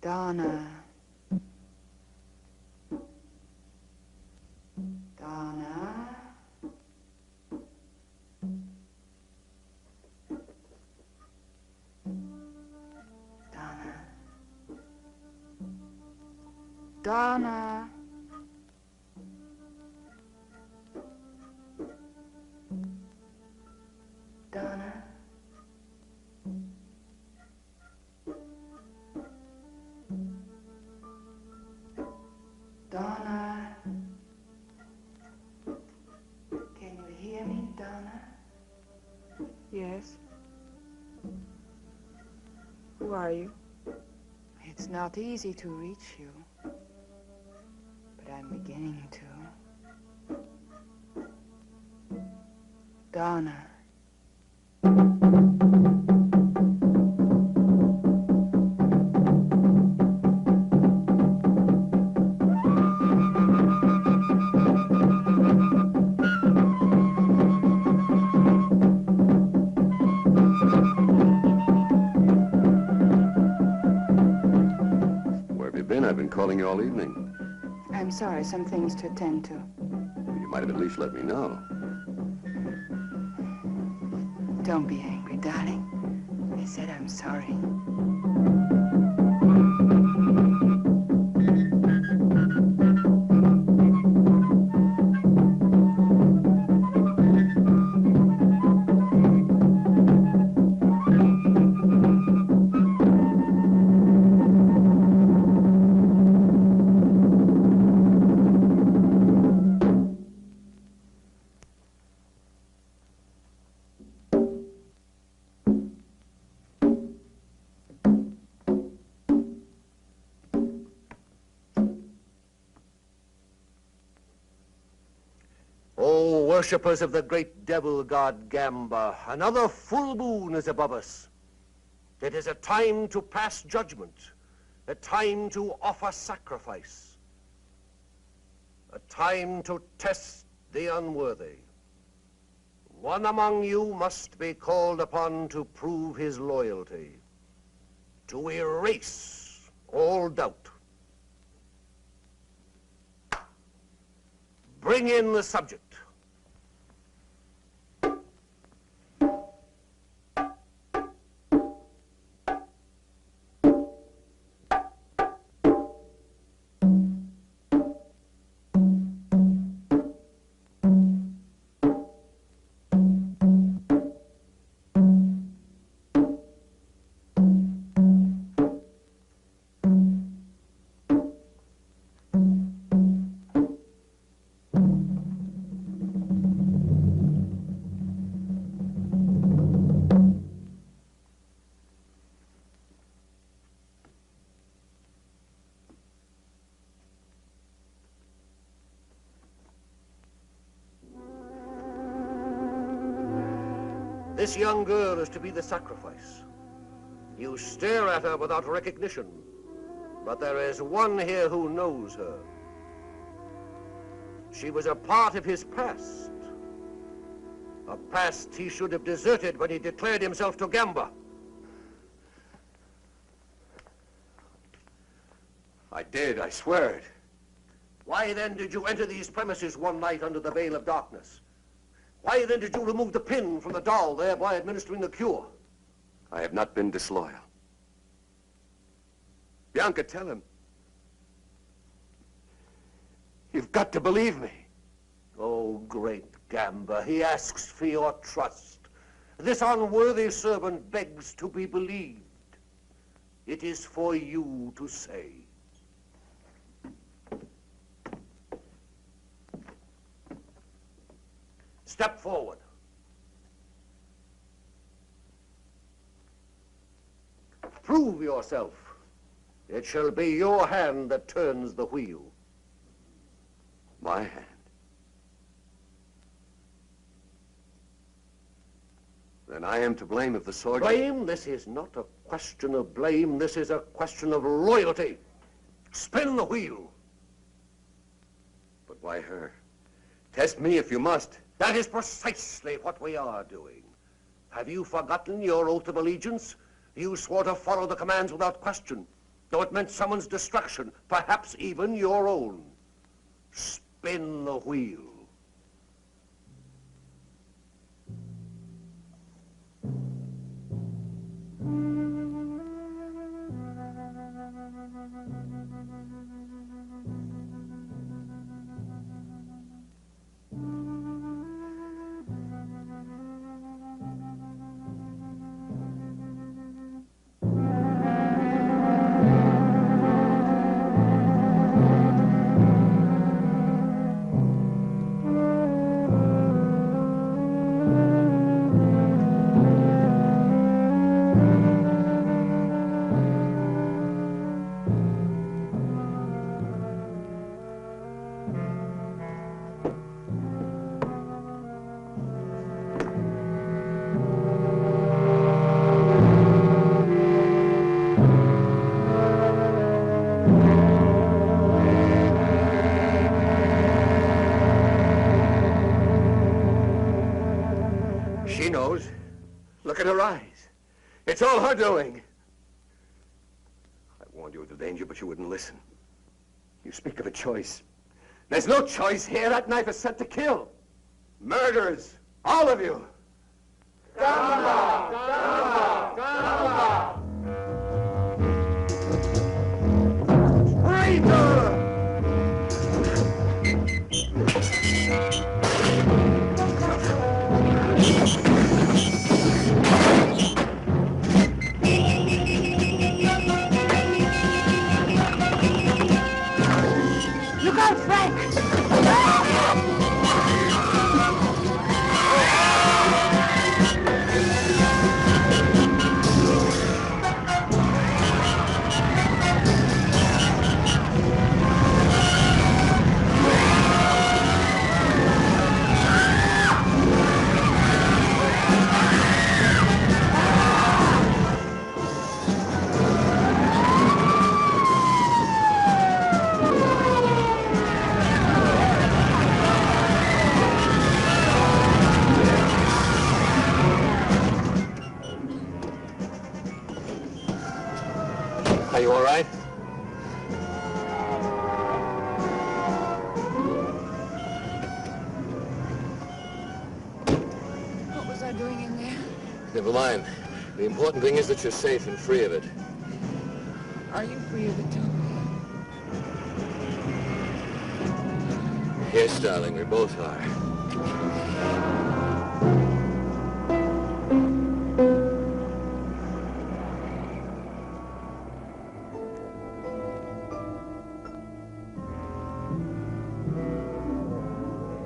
Donna. Donna. Donna. Donna. Donna. Donna. Can you hear me, Donna? Yes. Who are you? It's not easy to reach you, but I'm beginning to. Donna. I've been calling you all evening. I'm sorry, some things to attend to. You might have at least let me know. Don't be angry, darling. I said I'm sorry. Worshippers of the great devil god Gamba, another full moon is above us. It is a time to pass judgment, a time to offer sacrifice, a time to test the unworthy. One among you must be called upon to prove his loyalty, to erase all doubt. Bring in the subject. This young girl is to be the sacrifice. You stare at her without recognition, but there is one here who knows her. She was a part of his past, a past he should have deserted when he declared himself to Gamba. I did, I swear it. Why then did you enter these premises one night under the veil of darkness? Why then did you remove the pin from the doll, thereby administering the cure? I have not been disloyal. Bianca, tell him. You've got to believe me. Oh, great Gamba, he asks for your trust. This unworthy servant begs to be believed. It is for you to say. Step forward. Prove yourself. It shall be your hand that turns the wheel. My hand? Then I am to blame if the sword... Blame? This is not a question of blame. This is a question of loyalty. Spin the wheel. But why her? Test me if you must. That is precisely what we are doing. Have you forgotten your oath of allegiance? You swore to follow the commands without question, though it meant someone's destruction, perhaps even your own. Spin the wheel. She knows. Look at her eyes. It's all her doing. I warned you of the danger, but you wouldn't listen. You speak of a choice. There's no choice here. That knife is set to kill. Murderers, all of you. Gamba! Gamba! Gamba! Traitor! Look out, Frank! Are you all right? What was I doing in there? Never mind. The important thing is that you're safe and free of it. Are you free of it, too? Yes, darling, we both are.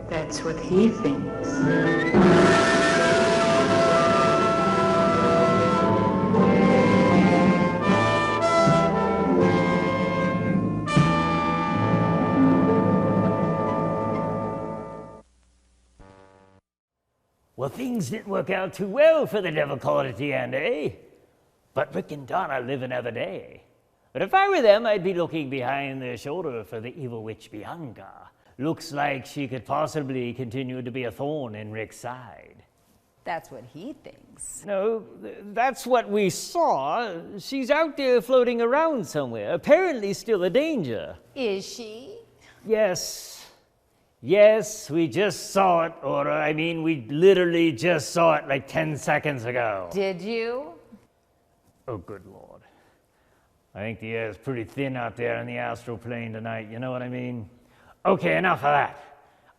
That's what he thinks. Well, things didn't work out too well for the devil called at the end, eh? But Rick and Donna live another day. But if I were them, I'd be looking behind their shoulder for the evil witch Bianca. Looks like she could possibly continue to be a thorn in Rick's side. That's what he thinks. No, that's what we saw. She's out there floating around somewhere, apparently still a danger. Is she? Yes. Yes, we just saw it, Aura. I mean, we literally just saw it like 10 seconds ago. Did you? Oh, good Lord. I think the air is pretty thin out there in the astral plane tonight, you know what I mean? Okay, enough of that.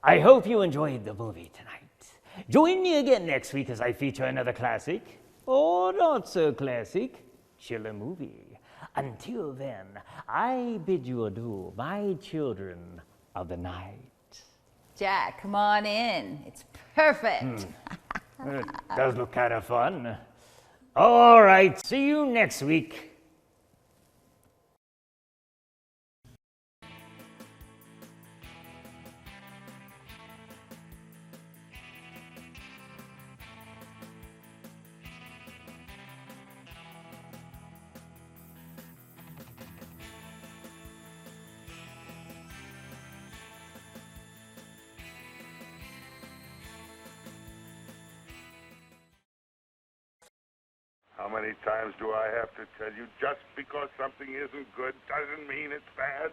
I hope you enjoyed the movie tonight. Join me again next week as I feature another classic, or not so classic, chiller movie. Until then, I bid you adieu, my children of the night. Jack, come on in. It's perfect. It does look kind of fun. All right, see you next week. How many times do I have to tell you, just because something isn't good doesn't mean it's bad?